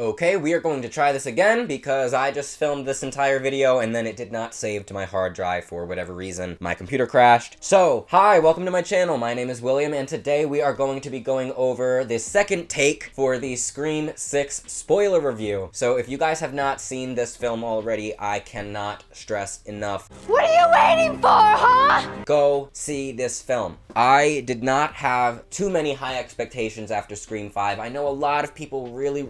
Okay, we are going to try this again because I just filmed this entire video and then it did not save to my hard drive for whatever reason. My computer crashed. So, hi, welcome to my channel. My name is William and today we are going to be going over the second take for the Scream 6 spoiler review. So if you guys have not seen this film already, I cannot stress enough. What are you waiting for, huh? Go see this film. I did not have too many high expectations after Scream 5. I know a lot of people really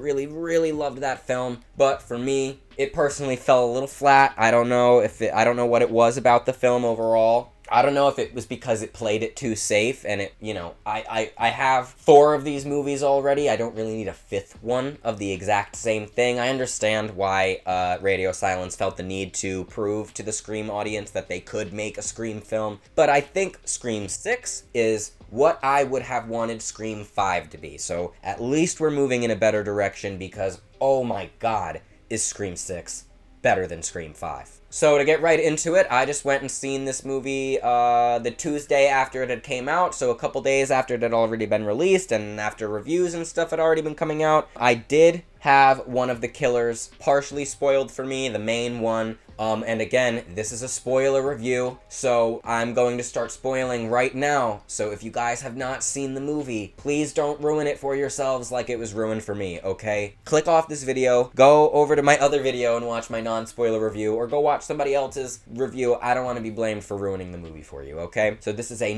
loved that film, but for me, it personally fell a little flat. I don't know what it was about the film overall. I don't know if it was because it played it too safe and it, you know, I have 4 of these movies already. I don't really need a 5th one of the exact same thing. I understand why Radio Silence felt the need to prove to the Scream audience that they could make a Scream film, but I think Scream 6 is what I would have wanted Scream 5 to be. So at least we're moving in a better direction because, oh my god, is Scream 6 better than Scream 5. So to get right into it, I just went and seen this movie the Tuesday after it had came out, so a couple days after it had already been released, and after reviews and stuff had already been coming out. I did have one of the killers partially spoiled for me, the main one. And again, this is a spoiler review, so I'm going to start spoiling right now. So if you guys have not seen the movie, please don't ruin it for yourselves like it was ruined for me, okay? Click off this video, go over to my other video and watch my non-spoiler review, or go watch somebody else's review. I don't want to be blamed for ruining the movie for you, okay? So this is a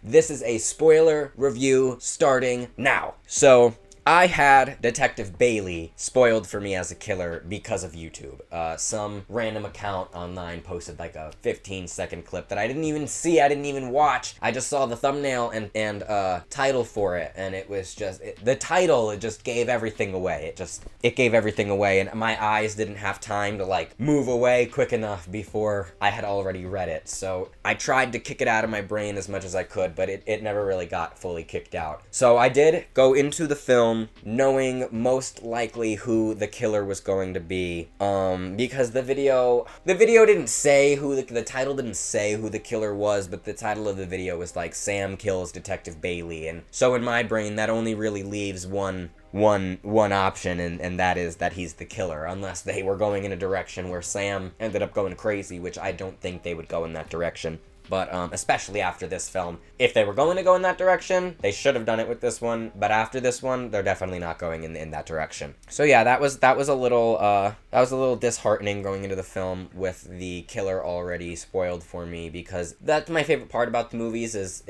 this is a spoiler review starting now. So I had Detective Bailey spoiled for me as a killer because of YouTube. Some random account online posted like a 15-second clip that I didn't even see, I didn't even watch. I just saw the thumbnail and title for it, and it was just, the title, it just gave everything away. It gave everything away, and my eyes didn't have time to like move away quick enough before I had already read it. So I tried to kick it out of my brain as much as I could, but it never really got fully kicked out. So I did go into the film knowing most likely who the killer was going to be, because the video didn't say who the title didn't say who the killer was, but the title of the video was like Sam kills Detective Bailey, and so in my brain that only really leaves one option, and that is that he's the killer, unless they were going in a direction where Sam ended up going crazy, which I don't think they would go in that direction. But especially after this film, if they were going to go in that direction, they should have done it with this one. But after this one, they're definitely not going in that direction. So yeah, that was a little disheartening going into the film with the killer already spoiled for me, because that's my favorite part about the movies is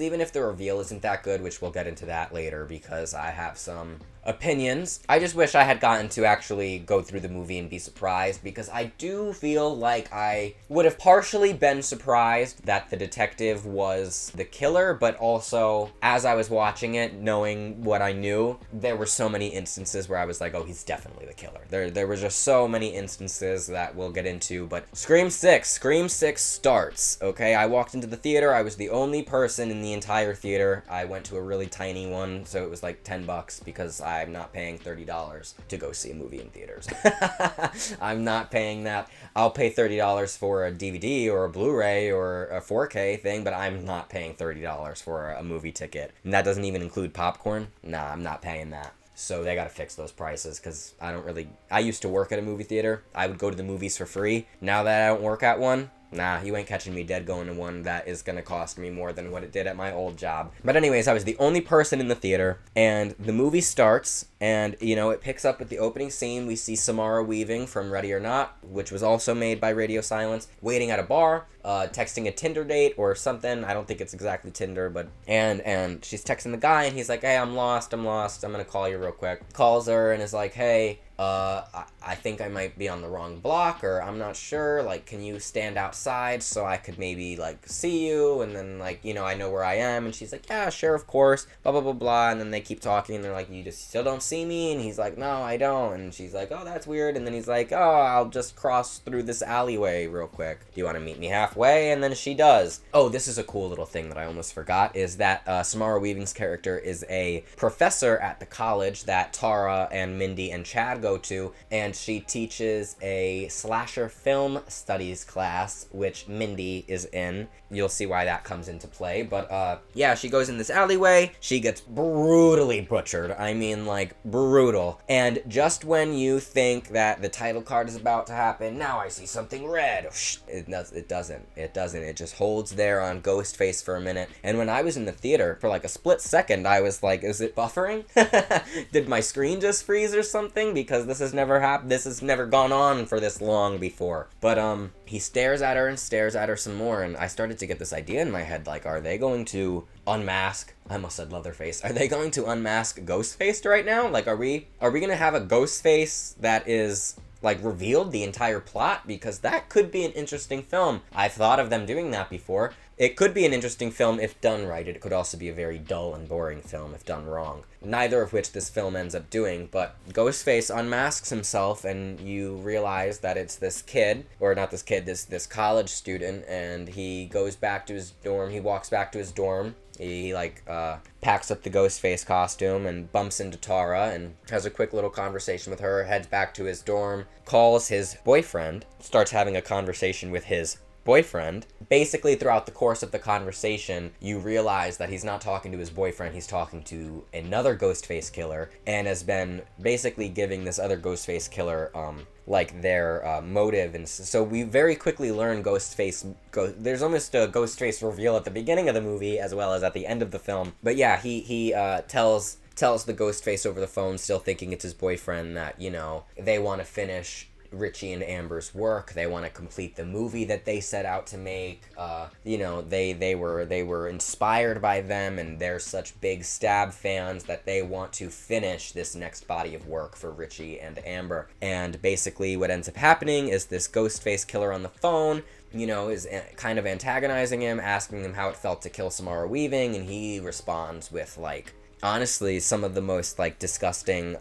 even if the reveal isn't that good, which we'll get into that later because I have some opinions. I just wish I had gotten to actually go through the movie and be surprised, because I do feel like I would have partially been surprised that the detective was the killer, but also as I was watching it, knowing what I knew, there were so many instances where I was like, oh, he's definitely the killer. There were just so many instances that we'll get into, but Scream 6 starts, okay? I walked into the theater, I was the only person in the entire theater. I went to a really tiny one, so it was like $10 because I'm not paying $30 to go see a movie in theaters. I'm not paying that. I'll pay $30 for a DVD or a Blu-ray or a 4K thing, but I'm not paying $30 for a movie ticket. And that doesn't even include popcorn. Nah, I'm not paying that. So they gotta fix those prices, because I used to work at a movie theater. I would go to the movies for free. Now that I don't work at one, nah, you ain't catching me dead going to one that is gonna cost me more than what it did at my old job. But anyways, I was the only person in the theater, and the movie starts, and, you know, it picks up with the opening scene. We see Samara Weaving from Ready or Not, which was also made by Radio Silence, waiting at a bar, texting a Tinder date or something. I don't think it's exactly Tinder, but, and she's texting the guy, and he's like, hey, I'm lost, I'm gonna call you real quick. Calls her and is like, hey, I think I might be on the wrong block, or I'm not sure, like, can you stand outside so I could maybe, like, see you, and then, like, you know, I know where I am, and she's like, yeah, sure, of course, blah, blah, blah, blah, and then they keep talking, and they're like, you just still don't see me, and he's like, no, I don't, and she's like, oh, that's weird, and then he's like, oh, I'll just cross through this alleyway real quick. Do you want to meet me halfway? And then she does. Oh, this is a cool little thing that I almost forgot, is that Samara Weaving's character is a professor at the college that Tara and Mindy and Chad go go to, and she teaches a slasher film studies class, which Mindy is in. You'll see why that comes into play, but yeah, she goes in this alleyway, she gets brutally butchered. I mean, like, brutal. And just when you think that the title card is about to happen, now I see something red. It doesn't. It just holds there on Ghostface for a minute. And when I was in the theater, for like a split second, I was like, is it buffering? Did my screen just freeze or something? Because this has never happened. This has never gone on for this long before. But he stares at her and stares at her some more, and I started to get this idea in my head, like, are they going to unmask, I almost said Leatherface, are they going to unmask Ghostface right now? Like, are we gonna have a Ghostface that is, like, revealed the entire plot? Because that could be an interesting film. I've thought of them doing that before. It could be an interesting film if done right. It could also be a very dull and boring film if done wrong. Neither of which this film ends up doing, but Ghostface unmasks himself, and you realize that it's this kid, or not this kid, this college student, and he goes back to his dorm. He walks back to his dorm. He, like, packs up the Ghostface costume and bumps into Tara and has a quick little conversation with her, heads back to his dorm, calls his boyfriend, starts having a conversation with his boyfriend. Basically, throughout the course of the conversation, you realize that he's not talking to his boyfriend, he's talking to another Ghostface killer, and has been basically giving this other Ghostface killer, like, their motive. And so we very quickly learn Ghostface. There's almost a Ghostface reveal at the beginning of the movie as well as at the end of the film. But yeah, he tells the Ghostface over the phone, still thinking it's his boyfriend, that, you know, they want to finish Richie and Amber's work. They want to complete the movie that they set out to make. You know, they were inspired by them, and they're such big Stab fans that they want to finish this next body of work for Richie and Amber. And basically what ends up happening is this Ghostface killer on the phone, you know, is kind of antagonizing him, asking him how it felt to kill Samara Weaving, and he responds with, like, honestly, some of the most, like, disgusting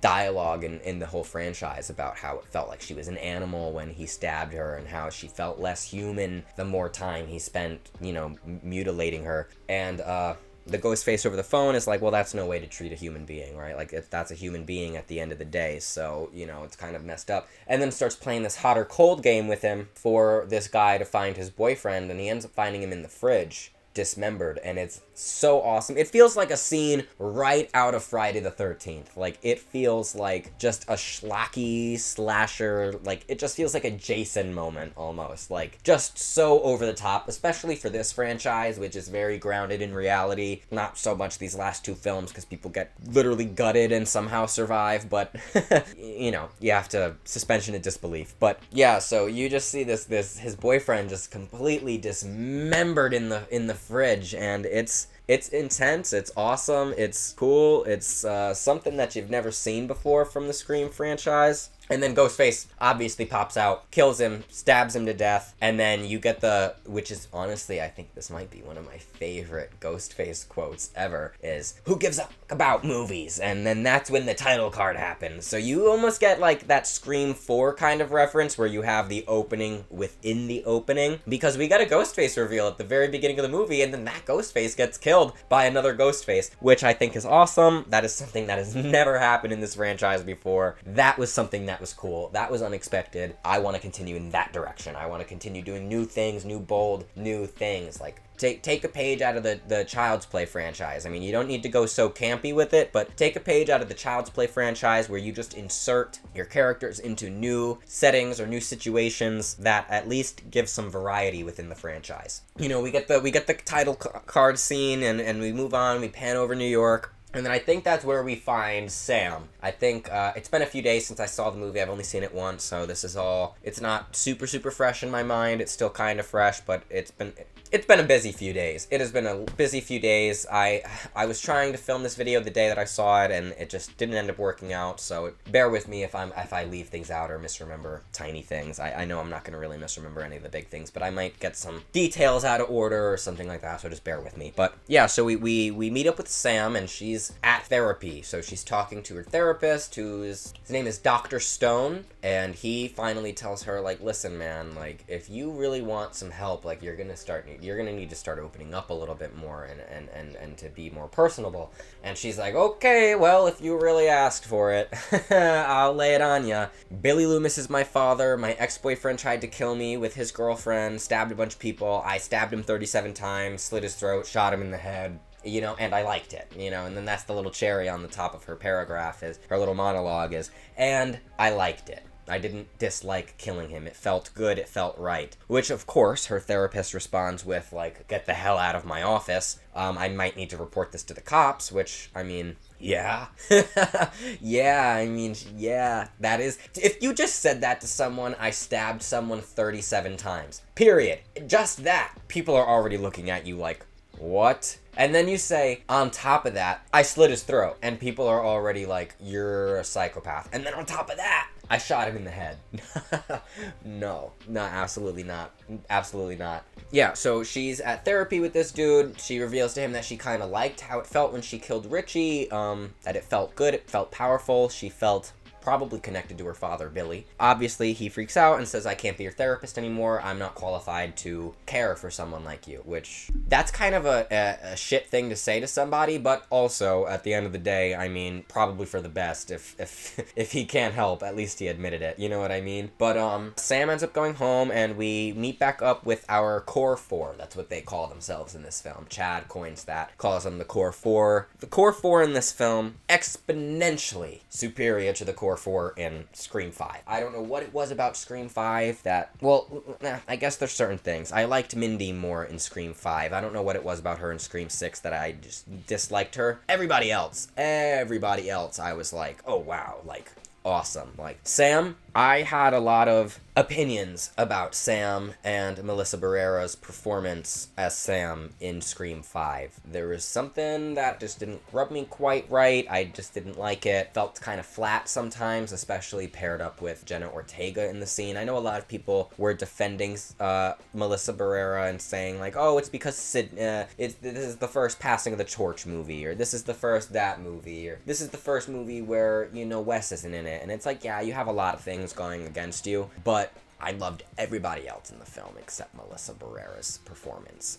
dialogue in the whole franchise about how it felt like she was an animal when he stabbed her, and how she felt less human the more time he spent, you know, mutilating her. And the Ghostface over the phone is like, well, that's no way to treat a human being, right? Like, that's a human being at the end of the day, so, you know, it's kind of messed up. And then starts playing this hot or cold game with him for this guy to find his boyfriend, and he ends up finding him in the fridge, dismembered, and it's so awesome. It feels like a scene right out of Friday the 13th. Like, it feels like just a schlocky slasher, like, it just feels like a Jason moment almost, like, just so over the top, especially for this franchise, which is very grounded in reality. Not so much these last two films, because people get literally gutted and somehow survive, but you know, you have to suspension of disbelief. But yeah, so you just see this his boyfriend just completely dismembered in the fridge, and it's intense, it's awesome, it's cool, it's something that you've never seen before from the Scream franchise. And then Ghostface obviously pops out, kills him, stabs him to death, and then you get which is honestly, I think this might be one of my favorite Ghostface quotes ever, is, "Who gives a fuck about movies?" And then that's when the title card happens. So you almost get, like, that Scream 4 kind of reference, where you have the opening within the opening, because we got a Ghostface reveal at the very beginning of the movie, and then that Ghostface gets killed by another Ghostface, which I think is awesome. That is something that has never happened in this franchise before. That was something that was cool. That was unexpected. I want to continue in that direction. I want to continue doing new things, new bold, new things. Like, take a page out of the Child's Play franchise. I mean, you don't need to go so campy with it, but take a page out of the Child's Play franchise where you just insert your characters into new settings or new situations that at least give some variety within the franchise. You know, we get the title card scene, and we move on, we pan over New York. And then I think that's where we find Sam. I think it's been a few days since I saw the movie. I've only seen it once, so this is all, it's not super fresh in my mind. It's still kind of fresh, but it's been a busy few days. It has been a busy few days. I was trying to film this video the day that I saw it, and it just didn't end up working out, so bear with me if I leave things out or misremember tiny things. I know I'm not going to really misremember any of the big things, but I might get some details out of order or something like that, so just bear with me. But yeah, so we meet up with Sam, and she's at therapy. So she's talking to her therapist, his name is Dr. Stone, and he finally tells her, like, listen, man, like, if you really want some help, like, you're gonna you're gonna need to start opening up a little bit more and to be more personable. And she's like, okay, well, if you really asked for it, I'll lay it on ya. Billy Loomis is my father. My ex-boyfriend tried to kill me with his girlfriend, stabbed a bunch of people. I stabbed him 37 times, slit his throat, shot him in the head. You know, and I liked it, you know, and then that's the little cherry on the top of her paragraph, is her little monologue is, and I liked it. I didn't dislike killing him. It felt good. It felt right. Which, of course, her therapist responds with, like, get the hell out of my office. I might need to report this to the cops, which, I mean, yeah. Yeah, that is... If you just said that to someone, I stabbed someone 37 times. Period. Just that. People are already looking at you like, what? And then you say, on top of that, I slit his throat. And people are already like, you're a psychopath. And then on top of that, I shot him in the head. No, absolutely not. Absolutely not. Yeah, so she's at therapy with this dude. She reveals to him that she kind of liked how it felt when she killed Richie. That it felt good. It felt powerful. She felt probably connected to her father, Billy. Obviously, he freaks out and says, I can't be your therapist anymore. I'm not qualified to care for someone like you, which that's kind of a shit thing to say to somebody, but also, at the end of the day, I mean, probably for the best. If he can't help, at least he admitted it. You know what I mean? But Sam ends up going home, and we meet back up with our core four. That's what they call themselves in this film. Chad coins that, calls them the core four. The core four in this film, exponentially superior to the core 4 in Scream 5. I don't know what it was about Scream 5 that, well, I guess there's certain things. I liked Mindy more in Scream 5. I don't know what it was about her in Scream 6 that I just disliked her. Everybody else, I was like, oh wow, like, awesome. Like, Sam, I had a lot of opinions about Sam and Melissa Barrera's performance as Sam in Scream 5. There was something that just didn't rub me quite right. I just didn't like it. Felt kind of flat sometimes, especially paired up with Jenna Ortega in the scene. I know a lot of people were defending Melissa Barrera and saying, like, oh, it's because this is the first Passing of the Torch movie, or this is the first that movie, or this is the first movie where, you know, Wes isn't in it. And it's like, yeah, you have a lot of things going against you, but I loved everybody else in the film except Melissa Barrera's performance.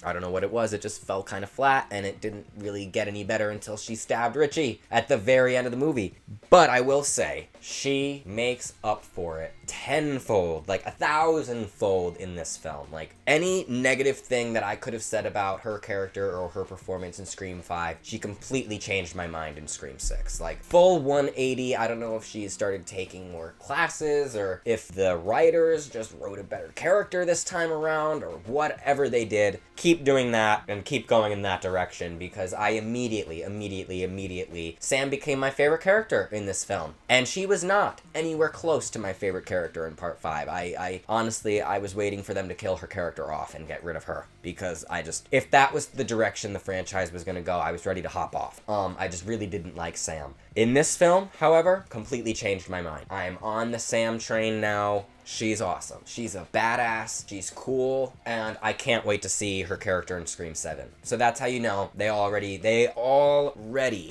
I don't know what it was. It just fell kind of flat, and it didn't really get any better until she stabbed Richie at the very end of the movie. But I will say, she makes up for it tenfold, like 1,000-fold in this film. Like, any negative thing that I could have said about her character or her performance in Scream 5, she completely changed my mind in Scream 6. Like, full 180. I don't know if she started taking more classes, or if the writers just wrote a better character this time around, or whatever they did. Keep doing that and keep going in that direction, because I immediately, Sam became my favorite character in this film. And she was not anywhere close to my favorite character in part 5. I honestly, I was waiting for them to kill her character off and get rid of her, because if that was the direction the franchise was going to go, I was ready to hop off. I just really didn't like Sam. In this film, however, completely changed my mind. I am on the Sam train now. She's awesome. She's a badass. She's cool. And I can't wait to see her character in Scream 7. So that's how you know they already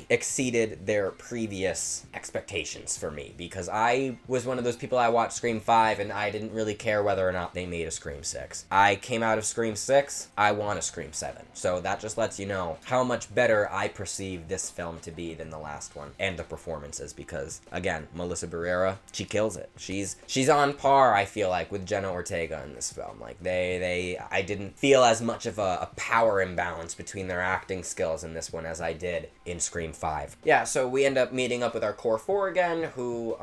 exceeded their previous expectations for me. Because I was one of those people, I watched Scream 5 and I didn't really care whether or not they made a Scream 6. I came out of Scream 6, I want a Scream 7. So that just lets you know how much better I perceive this film to be than the last one. And the performances, because, again, Melissa Barrera, she kills it. She's on par, I feel like, with Jenna Ortega in this film. Like, I didn't feel as much of a power imbalance between their acting skills in this one as I did in Scream 5. Yeah, so we end up meeting up with our core 4 again, who,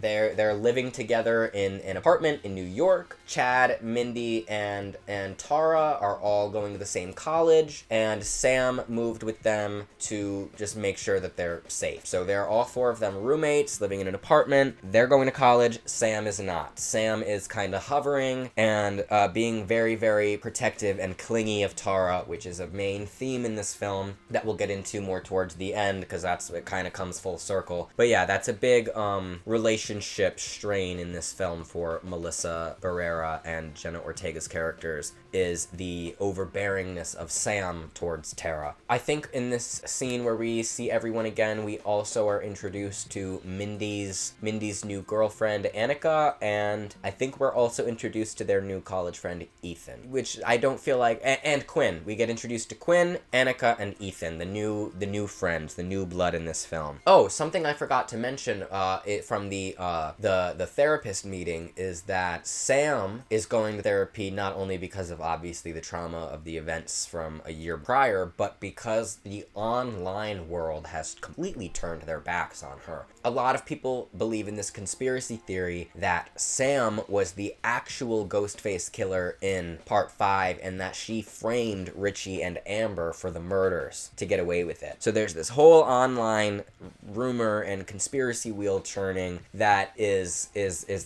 they're living together in an apartment in New York. Chad, Mindy, and Tara are all going to the same college, and Sam moved with them to just make sure that they're safe. So they're all 4 of them roommates, living in an apartment. They're going to college. Sam is not. Sam is kind of hovering and being very, very protective and clingy of Tara, which is a main theme in this film that we'll get into more towards the end, because it kind of comes full circle. But yeah, that's a big relationship strain in this film for Melissa Barrera and Jenna Ortega's characters, is the overbearingness of Sam towards Tara. I think in this scene where we see everyone again, we also are introduced to Mindy's new girlfriend, Annika, and and I think we're also introduced to their new college friend, Ethan, which I don't feel like, and Quinn. We get introduced to Quinn, Annika, and Ethan, the new friends, the new blood in this film. Oh, something I forgot to mention from the therapist meeting is that Sam is going to therapy not only because of obviously the trauma of the events from a year prior, but because the online world has completely turned their backs on her. A lot of people believe in this conspiracy theory that Sam was the actual Ghostface killer in part 5 and that she framed Richie and Amber for the murders to get away with it. So there's this whole online rumor and conspiracy wheel churning that is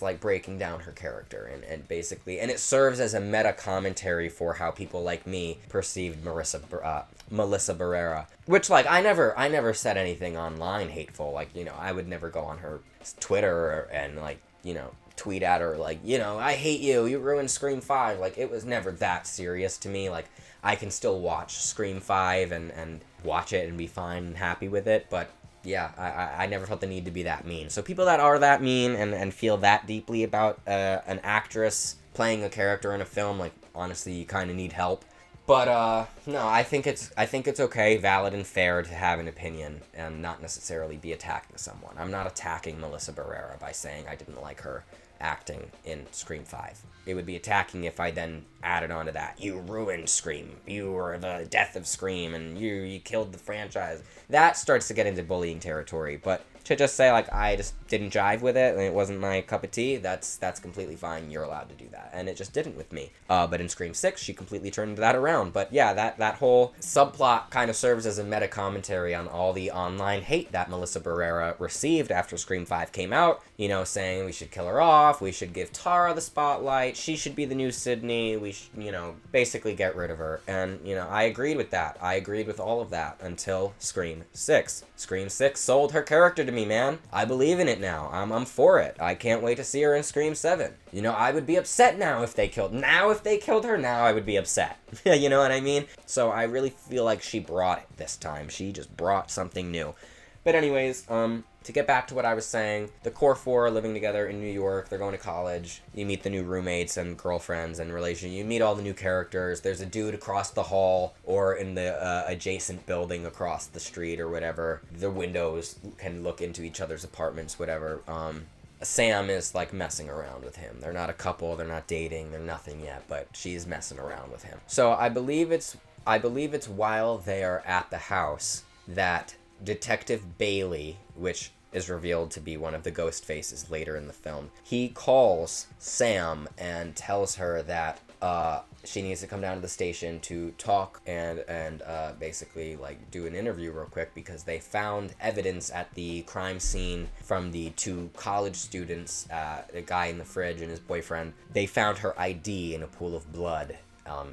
like breaking down her character and basically, and it serves as a meta commentary for how people like me perceived Melissa Barrera, which, like, I never said anything online hateful. Like, you know, I would never go on her Twitter and, like, you know, tweet at her, like, you know, I hate you, you ruined Scream 5. Like, it was never that serious to me. Like, I can still watch Scream 5 and watch it and be fine and happy with it, but yeah, I never felt the need to be that mean. So people that are that mean and feel that deeply about an actress playing a character in a film, like, honestly, you kind of need help. But no, I think it's okay, valid and fair to have an opinion and not necessarily be attacking someone. I'm not attacking Melissa Barrera by saying I didn't like her acting in Scream 5. It would be attacking if I then added on to that, you ruined Scream, you were the death of Scream, and you killed the franchise. That starts to get into bullying territory, but to just say, like, I just didn't jive with it and it wasn't my cup of tea, that's completely fine. You're allowed to do that. And it just didn't with me. But in Scream 6, she completely turned that around. But yeah, that whole subplot kind of serves as a meta commentary on all the online hate that Melissa Barrera received after Scream 5 came out. You know, saying we should kill her off, we should give Tara the spotlight, she should be the new Sydney, we should, you know, basically get rid of her. And, you know, I agreed with that. I agreed with all of that until Scream 6. Scream 6 sold her character to me, man. I believe in it now. I'm for it. I can't wait to see her in Scream 7. You know, I would be upset now if they killed her now, I would be upset. You know what I mean? So I really feel like she brought it this time. She just brought something new. But anyways, to get back to what I was saying, the core four are living together in New York. They're going to college. You meet the new roommates and girlfriends and relation. You meet all the new characters. There's a dude across the hall or in the adjacent building across the street or whatever. The windows can look into each other's apartments, whatever. Sam is, like, messing around with him. They're not a couple. They're not dating. They're nothing yet, but she's messing around with him. So I believe it's while they are at the house that Detective Bailey, which is revealed to be one of the ghost faces later in the film, he calls Sam and tells her that she needs to come down to the station to talk and basically, like, do an interview real quick because they found evidence at the crime scene from the two college students, a guy in the fridge and his boyfriend. They found her ID in a pool of blood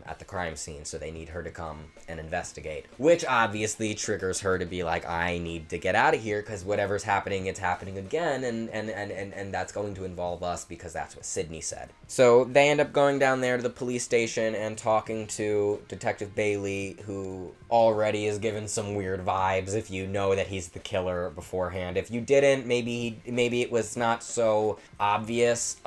at the crime scene, so they need her to come and investigate, which obviously triggers her to be like, I need to get out of here because whatever's happening, it's happening again, and that's going to involve us because that's what Sydney said. So they end up going down there to the police station and talking to Detective Bailey, who already is given some weird vibes if you know that he's the killer beforehand. If you didn't, maybe it was not so obvious.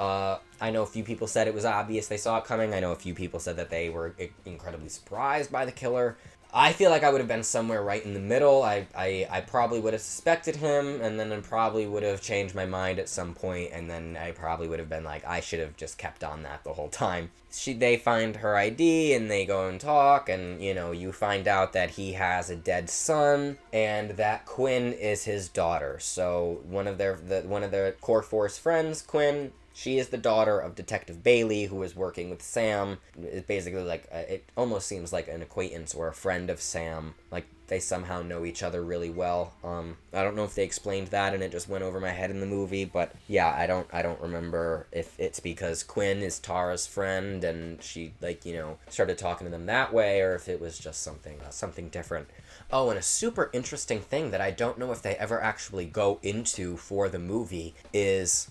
I know a few people said it was obvious, they saw it coming. I know a few people said that they were incredibly surprised by the killer. I feel like I would have been somewhere right in the middle. I probably would have suspected him, and then I probably would have changed my mind at some point, and then I probably would have been like, I should have just kept on that the whole time. They find her ID, and they go and talk, and, you know, you find out that he has a dead son, and that Quinn is his daughter. So one of their core force friends, Quinn, she is the daughter of Detective Bailey, who is working with Sam. It's basically like, it almost seems like an acquaintance or a friend of Sam. Like, they somehow know each other really well. I don't know if they explained that and it just went over my head in the movie, but yeah, I don't remember if it's because Quinn is Tara's friend and she, like, you know, started talking to them that way, or if it was just something different. Oh, and a super interesting thing that I don't know if they ever actually go into for the movie is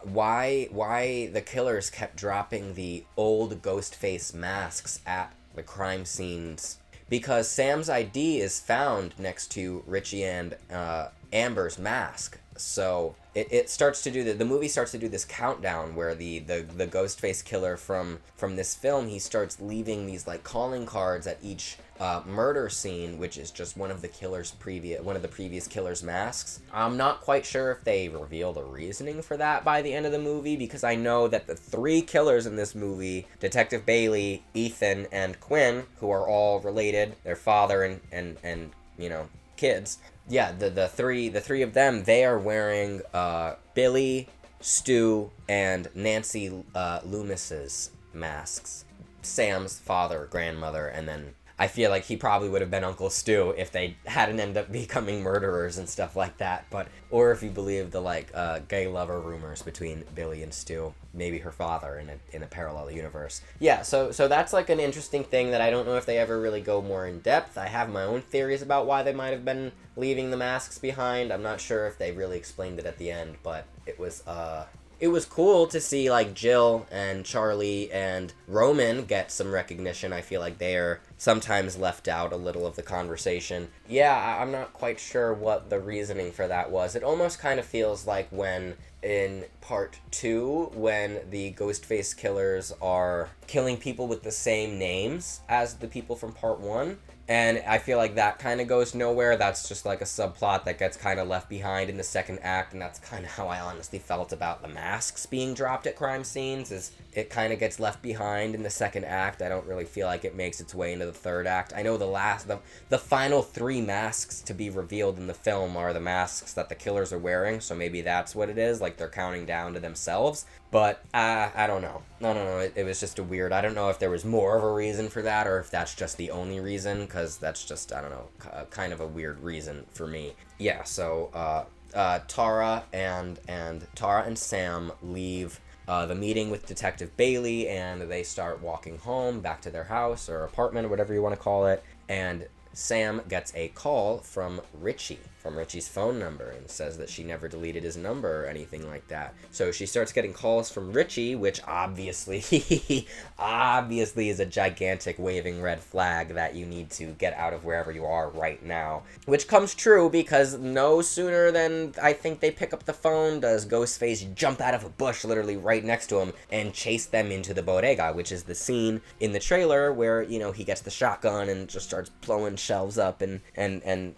why the killers kept dropping the old Ghostface masks at the crime scenes. Because Sam's ID is found next to Richie and Amber's mask. So it starts to do the movie starts to do this countdown where the Ghostface killer from this film, he starts leaving these like calling cards at each murder scene, which is just one of the previous killer's masks. I'm not quite sure if they reveal the reasoning for that by the end of the movie, because I know that the 3 killers in this movie, Detective Bailey, Ethan, and Quinn, who are all related, their father and you know, kids. Yeah, the three of them, they are wearing Billy, Stu, and Nancy Loomis's masks. Sam's father, grandmother, and then I feel like he probably would have been Uncle Stu if they hadn't ended up becoming murderers and stuff like that. But or if you believe the like gay lover rumors between Billy and Stu, maybe her father in a parallel universe. Yeah, so that's like an interesting thing that I don't know if they ever really go more in depth. I have my own theories about why they might have been leaving the masks behind. I'm not sure if they really explained it at the end, but it was cool to see like Jill and Charlie and Roman get some recognition. I feel like they are sometimes left out a little of the conversation. Yeah, I'm not quite sure what the reasoning for that was. It almost kind of feels like when in part 2, when the Ghostface killers are killing people with the same names as the people from part 1. And I feel like that kind of goes nowhere. That's just like a subplot that gets kind of left behind in the second act, and that's kind of how I honestly felt about the masks being dropped at crime scenes, is it kind of gets left behind in the second act. I don't really feel like it makes its way into the third act. I know the final 3 masks to be revealed in the film are the masks that the killers are wearing, so maybe that's what it is, like they're counting down to themselves. But I don't know. No. It was just a weird. I don't know if there was more of a reason for that, or if that's just the only reason, because that's just, I don't know, kind of a weird reason for me. Yeah. So Tara and Sam leave the meeting with Detective Bailey, and they start walking home back to their house or apartment or whatever you want to call it. And Sam gets a call from Richie's phone number, and says that she never deleted his number or anything like that. So she starts getting calls from Richie, which obviously is a gigantic waving red flag that you need to get out of wherever you are right now. Which comes true, because no sooner than I think they pick up the phone does Ghostface jump out of a bush literally right next to him and chase them into the bodega, which is the scene in the trailer where, you know, he gets the shotgun and just starts blowing shelves up and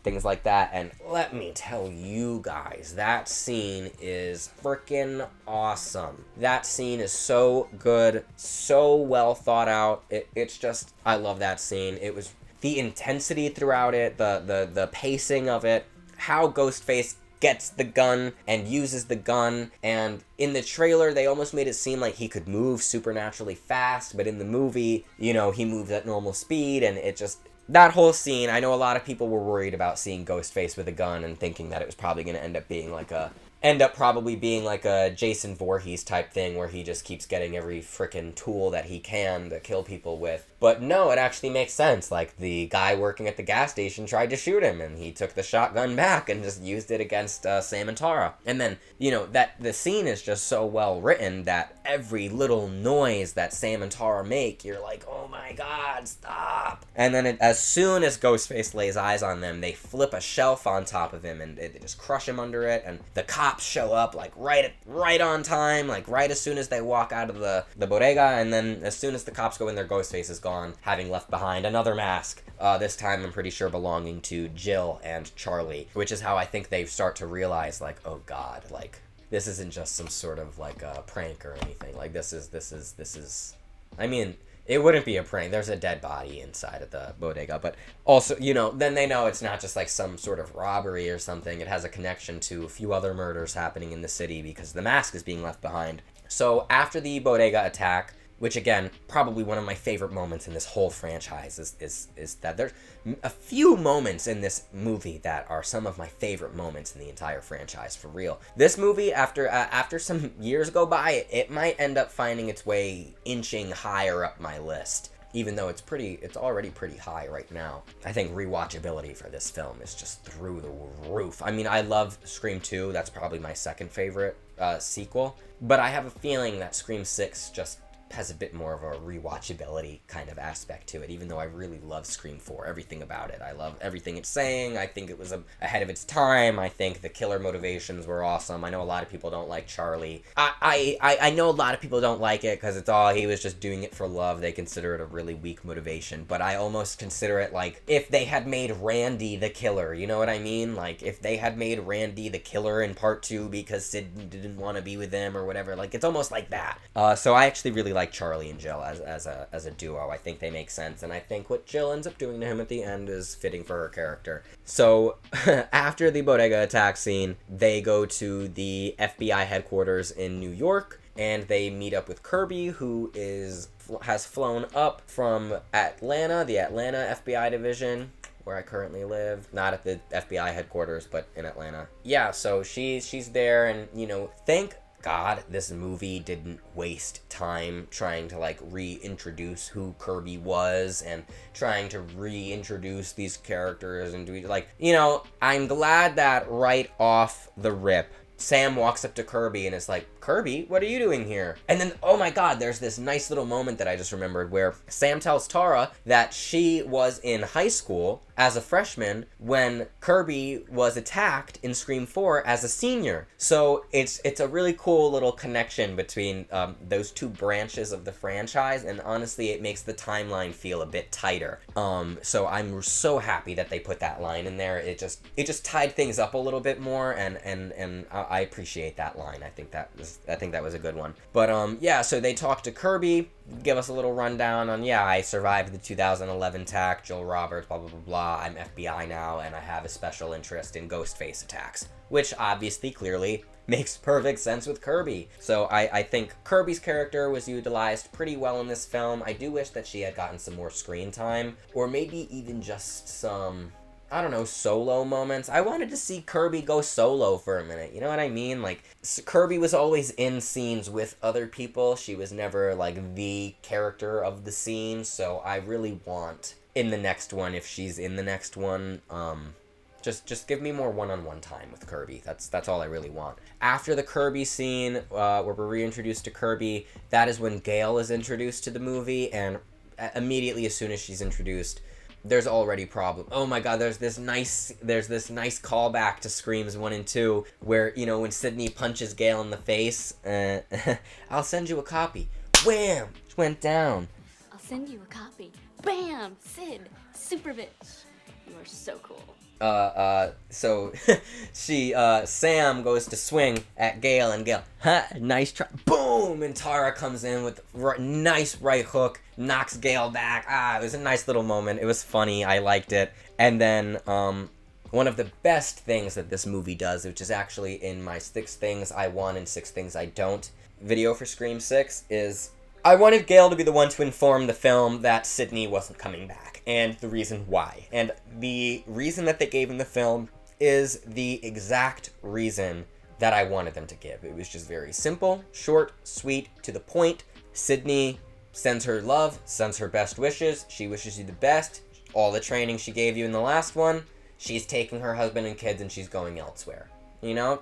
things like that. And let me tell you guys, that scene is freaking awesome. That scene is so good, so well thought out. It's just, I love that scene. It was the intensity throughout it, the pacing of it, how Ghostface gets the gun and uses the gun, and in the trailer they almost made it seem like he could move supernaturally fast, but in the movie, you know, he moves at normal speed, and it just, that whole scene, I know a lot of people were worried about seeing Ghostface with a gun and thinking that it was probably going to end up being like a Jason Voorhees type thing where he just keeps getting every frickin' tool that he can to kill people with. But no, it actually makes sense. Like, the guy working at the gas station tried to shoot him, and he took the shotgun back and just used it against Sam and Tara. And then, you know, that the scene is just so well written that every little noise that Sam and Tara make, you're like, oh my god, stop. And then as soon as Ghostface lays eyes on them, they flip a shelf on top of him, and they just crush him under it, and the cops show up, like, right on time, like, right as soon as they walk out of the bodega, and then as soon as the cops go in there, Ghostface is gone, having left behind another mask, this time I'm pretty sure belonging to Jill and Charlie, which is how I think they start to realize, like, oh god, like, this isn't just some sort of, like, a prank or anything, like, this is, I mean, it wouldn't be a prank. There's a dead body inside of the bodega. But also, you know, then they know it's not just like some sort of robbery or something. It has a connection to a few other murders happening in the city because the mask is being left behind. So after the bodega attack, which again, probably one of my favorite moments in this whole franchise is that there's a few moments in this movie that are some of my favorite moments in the entire franchise, for real. This movie, after some years go by, it might end up finding its way inching higher up my list, even though it's already pretty high right now. I think rewatchability for this film is just through the roof. I mean, I love Scream 2, that's probably my second favorite sequel, but I have a feeling that Scream 6 just has a bit more of a rewatchability kind of aspect to it, even though I really love Scream 4, everything about it. I love everything it's saying. I think it was ahead of its time. I think the killer motivations were awesome. I know a lot of people don't like Charlie. I know a lot of people don't like it because he was just doing it for love. They consider it a really weak motivation, but I almost consider it like if they had made Randy the killer, you know what I mean? Like, if they had made Randy the killer in part 2 because Sid didn't want to be with him or whatever, like, it's almost like that. So I actually really like Charlie and Jill as a duo. I think they make sense, and I think what Jill ends up doing to him at the end is fitting for her character. So after the bodega attack scene, they go to the FBI headquarters in New York, and they meet up with Kirby, who has flown up from Atlanta, the Atlanta FBI division, where I currently live. Not at the FBI headquarters, but in Atlanta. Yeah, so she's there, and, thank God this movie didn't waste time trying to, like, reintroduce who Kirby was and trying to reintroduce these characters and I'm glad that right off the rip, Sam walks up to Kirby and is like, Kirby, what are you doing here? And then, oh my God, there's this nice little moment that I just remembered where Sam tells Tara that she was in high school as a freshman when Kirby was attacked in Scream 4 as a senior. So it's a really cool little connection between those two branches of the franchise, and honestly, it makes the timeline feel a bit tighter. So I'm so happy that they put that line in there. It just tied things up a little bit more, and I appreciate that line. I think that was a good one. But yeah, so they talk to Kirby, give us a little rundown on, I survived the 2011 attack, Joel Roberts, blah, blah, blah, blah. I'm FBI now, and I have a special interest in Ghostface attacks, which obviously, clearly, makes perfect sense with Kirby. So I think Kirby's character was utilized pretty well in this film. I do wish that she had gotten some more screen time, or maybe even just some, I don't know, solo moments. I wanted to see Kirby go solo for a minute, you know what I mean? Like, Kirby was always in scenes with other people. She was never, like, the character of the scene, so I really want, in the next one, if she's in the next one, just give me more one-on-one time with Kirby. That's all I really want. After the Kirby scene, where we're reintroduced to Kirby, that is when Gale is introduced to the movie, and immediately as soon as she's introduced, there's already problem. Oh my God, there's this nice callback to Screams 1 and 2 where, when Sydney punches Gale in the face, I'll send you a copy. Wham! Just went down. I'll send you a copy. Bam! Sid, super bitch. You are so cool. So Sam goes to swing at Gale, and Gale, nice try, boom, and Tara comes in with nice right hook, knocks Gale back. It was a nice little moment. It was funny. I liked it. And then, one of the best things that this movie does, which is actually in my 6 things I want and 6 things I don't video for Scream 6, is I wanted Gale to be the one to inform the film that Sydney wasn't coming back, and the reason why. And the reason that they gave in the film is the exact reason that I wanted them to give. It was just very simple, short, sweet, to the point. Sydney sends her love, sends her best wishes. She wishes you the best. All the training she gave you in the last one, she's taking her husband and kids and she's going elsewhere.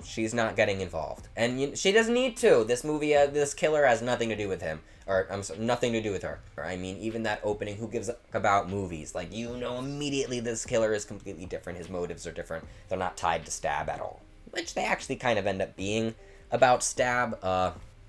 She's not getting involved. And she doesn't need to. This movie, this killer has nothing to do with him. Or, I'm sorry, nothing to do with her. I mean, even that opening, who gives a fuck about movies? Like, immediately this killer is completely different. His motives are different. They're not tied to Stab at all. Which they actually kind of end up being about Stab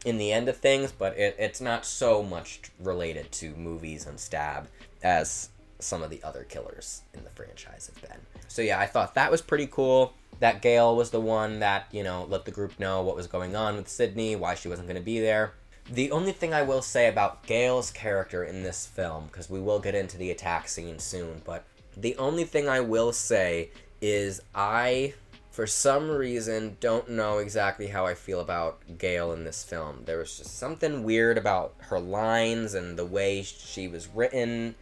in the end of things, but it's not so much related to movies and Stab as some of the other killers in the franchise have been. So yeah, I thought that was pretty cool. That Gale was the one that, let the group know what was going on with Sydney, why she wasn't going to be there. The only thing I will say about Gale's character in this film, because we will get into the attack scene soon, but the only thing I will say is I, for some reason, don't know exactly how I feel about Gale in this film. There was just something weird about her lines and the way she was written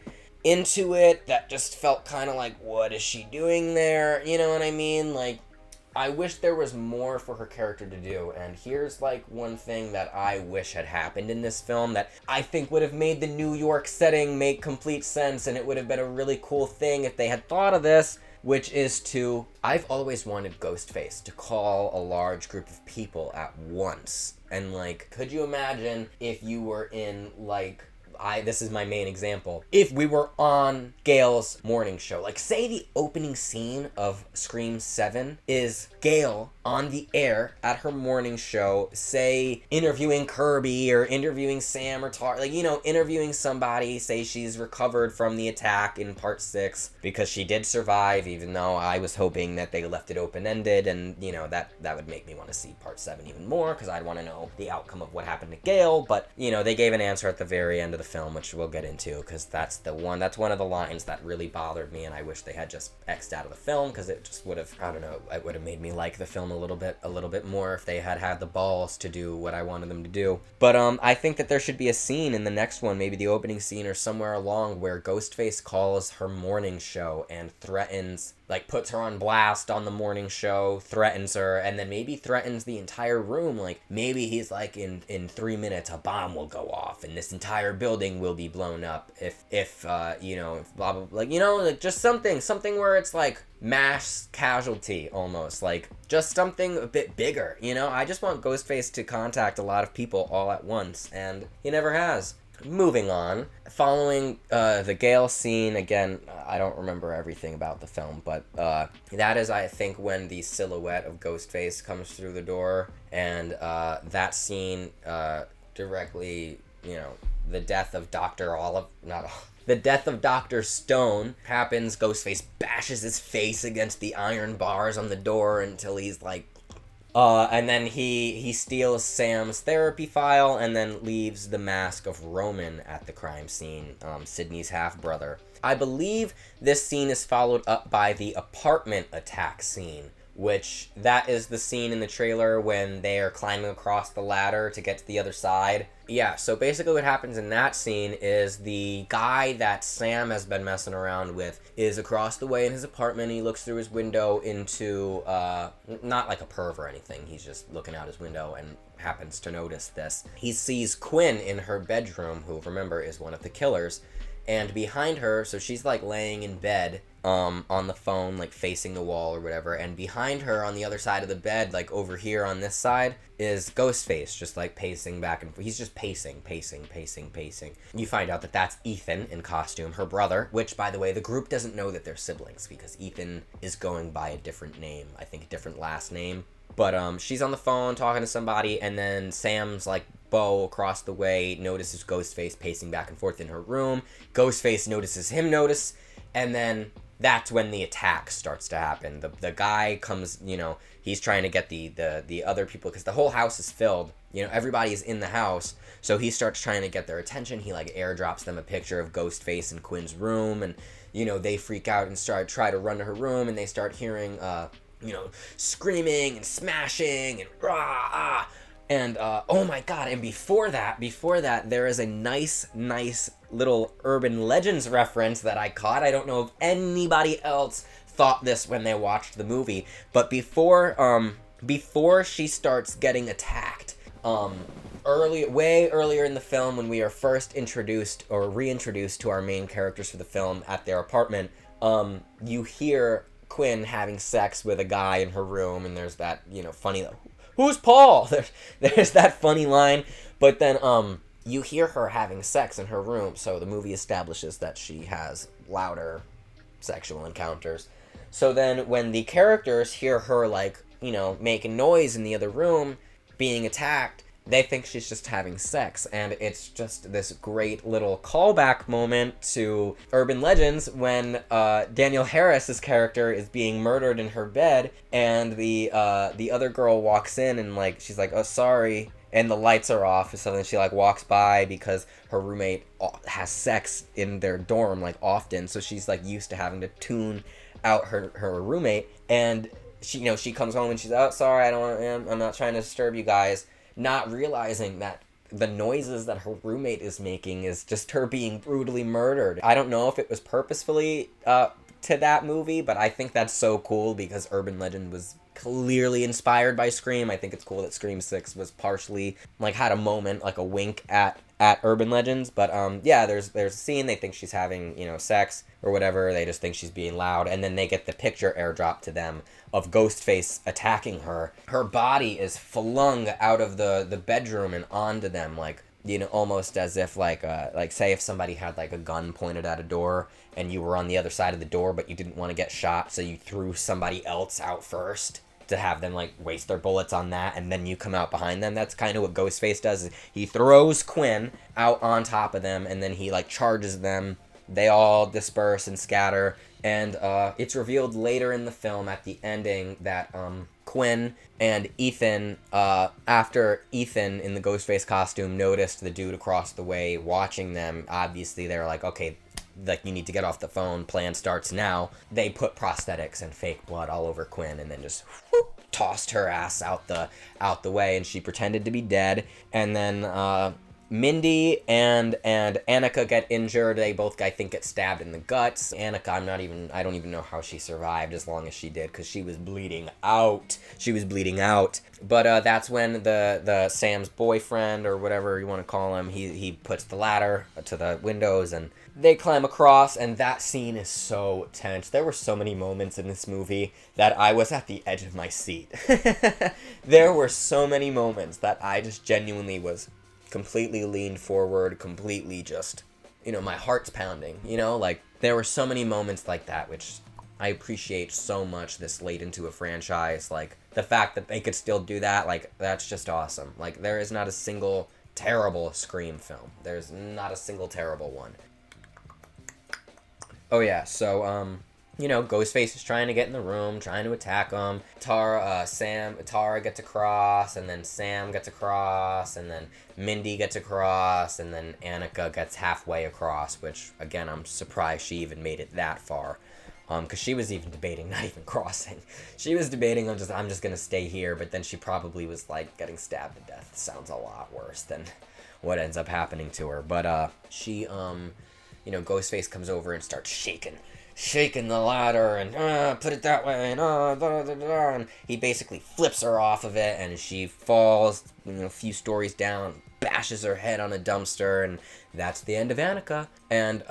into it that just felt kind of like, what is she doing there? You know what I mean? Like, I wish there was more for her character to do, and here's, like, one thing that I wish had happened in this film that I think would have made the New York setting make complete sense, and it would have been a really cool thing if they had thought of this. which is to, I've always wanted Ghostface to call a large group of people at once. And, like, could you imagine if you were in, like, this is my main example. If we were on Gail's morning show, like say the opening scene of Scream 7 is Gail on the air at her morning show, say interviewing Kirby or interviewing Sam or like, you know, interviewing somebody, say she's recovered from the attack in part 6 because she did survive, even though I was hoping that they left it open-ended, and, you know, that would make me want to see part 7 even more because I'd want to know the outcome of what happened to Gail, but, you know, they gave an answer at the very end of the film, which we'll get into, because that's one of the lines that really bothered me, and I wish they had just X'd out of the film, because it just would have, I don't know, it would have made me like the film a little bit more if they had the balls to do what I wanted them to do. But I think that there should be a scene in the next one, maybe the opening scene or somewhere along, where Ghostface calls her morning show and threatens, like puts her on blast on the morning show, threatens her, and then maybe threatens the entire room. Like maybe he's like, in 3 minutes a bomb will go off and this entire building will be blown up if you know, if blah blah, like, you know, like just something where it's like mass casualty almost, like just something a bit bigger, you know. I just want Ghostface to contact a lot of people all at once, and he never has. Moving on, following the Gale scene, again, I don't remember everything about the film, but that is, I think, when the silhouette of Ghostface comes through the door, and that scene directly, you know, the death of the death of Dr. Stone happens. Ghostface bashes his face against the iron bars on the door until he's like, and then he steals Sam's therapy file and then leaves the mask of Roman at the crime scene, Sydney's half-brother. I believe this scene is followed up by the apartment attack scene, which that is the scene in the trailer when they are climbing across the ladder to get to the other side. Yeah, so basically what happens in that scene is the guy that Sam has been messing around with is across the way in his apartment. He looks through his window into, not like a perv or anything, he's just looking out his window and happens to notice this. He sees Quinn in her bedroom, who, remember, is one of the killers, and behind her, so she's like laying in bed, on the phone, like facing the wall or whatever, and behind her on the other side of the bed, like over here on this side, is Ghostface, just like pacing back and forth. He's just pacing. You find out that that's Ethan in costume, her brother, which, by the way, the group doesn't know that they're siblings because Ethan is going by a different name, I think a different last name. But she's on the phone talking to somebody, and then Sam's like Bo across the way notices Ghostface pacing back and forth in her room. Ghostface notices him and then that's when the attack starts to happen. The guy comes, you know, he's trying to get the other people, because the whole house is filled, you know, everybody's in the house, so he starts trying to get their attention. He like airdrops them a picture of Ghostface in Quinn's room, and, you know, they freak out and try to run to her room, and they start hearing you know, screaming and smashing and rah, ah. And, oh my god, and before that, there is a nice little urban legends reference that I caught. I don't know if anybody else thought this when they watched the movie, but before she starts getting attacked, way earlier in the film, when we are first introduced or reintroduced to our main characters for the film at their apartment, you hear Quinn having sex with a guy in her room, and there's that, you know, funny, who's Paul? There's that funny line, but then you hear her having sex in her room, so the movie establishes that she has louder sexual encounters. So then when the characters hear her, like, you know, making noise in the other room, being attacked, they think she's just having sex, and it's just this great little callback moment to urban legends when Danielle Harris's character is being murdered in her bed, and the other girl walks in and, like, she's like, oh, sorry, and the lights are off, so then she, like, walks by because her roommate has sex in their dorm, like, often, so she's, like, used to having to tune out her roommate, and she, you know, she comes home and she's, oh, sorry, I'm not trying to disturb you guys, not realizing that the noises that her roommate is making is just her being brutally murdered. I don't know if it was purposefully to that movie, but I think that's so cool because Urban Legend was clearly inspired by Scream. I think it's cool that Scream 6 was partially, like, had a moment, like a wink at at Urban Legends. But yeah, there's a scene. They think she's having, you know, sex or whatever. They just think she's being loud, and then they get the picture airdropped to them of Ghostface attacking her. Her body is flung out of the bedroom and onto them, like, you know, almost as if like say if somebody had like a gun pointed at a door and you were on the other side of the door but you didn't want to get shot, so you threw somebody else out first to have them like waste their bullets on that, and then you come out behind them. That's kind of what Ghostface does. Is he throws Quinn out on top of them, and then he like charges them. They all disperse and scatter, and it's revealed later in the film at the ending that Quinn and Ethan, after Ethan in the Ghostface costume noticed the dude across the way watching them, obviously they're like, okay, like, you need to get off the phone, plan starts now. They put prosthetics and fake blood all over Quinn, and then just whoop, tossed her ass out the way, and she pretended to be dead. And then Mindy and Annika get injured. They both, I think, get stabbed in the guts. Annika, I don't even know how she survived as long as she did, because she was bleeding out. But that's when the Sam's boyfriend, or whatever you want to call him, he puts the ladder to the windows, and they climb across, and that scene is so tense. There were so many moments in this movie that I was at the edge of my seat. There were so many moments that I just genuinely was completely leaned forward, completely just, you know, my heart's pounding, you know, like, there were so many moments like that, which I appreciate so much this late into a franchise. Like, the fact that they could still do that, like, that's just awesome. Like, there is not a single terrible Scream film. There's not a single terrible one. Oh yeah, so, you know, Ghostface is trying to get in the room, trying to attack him. Tara gets across, and then Sam gets across, and then Mindy gets across, and then Annika gets halfway across, which, again, I'm surprised she even made it that far. Because she was even debating not even crossing. She was debating, I'm just gonna stay here, but then she probably was, like, getting stabbed to death. Sounds a lot worse than what ends up happening to her. But, she, you know, Ghostface comes over and starts shaking the ladder, and put it that way, and and he basically flips her off of it, and she falls, you know, a few stories down, bashes her head on a dumpster, and that's the end of Annika. And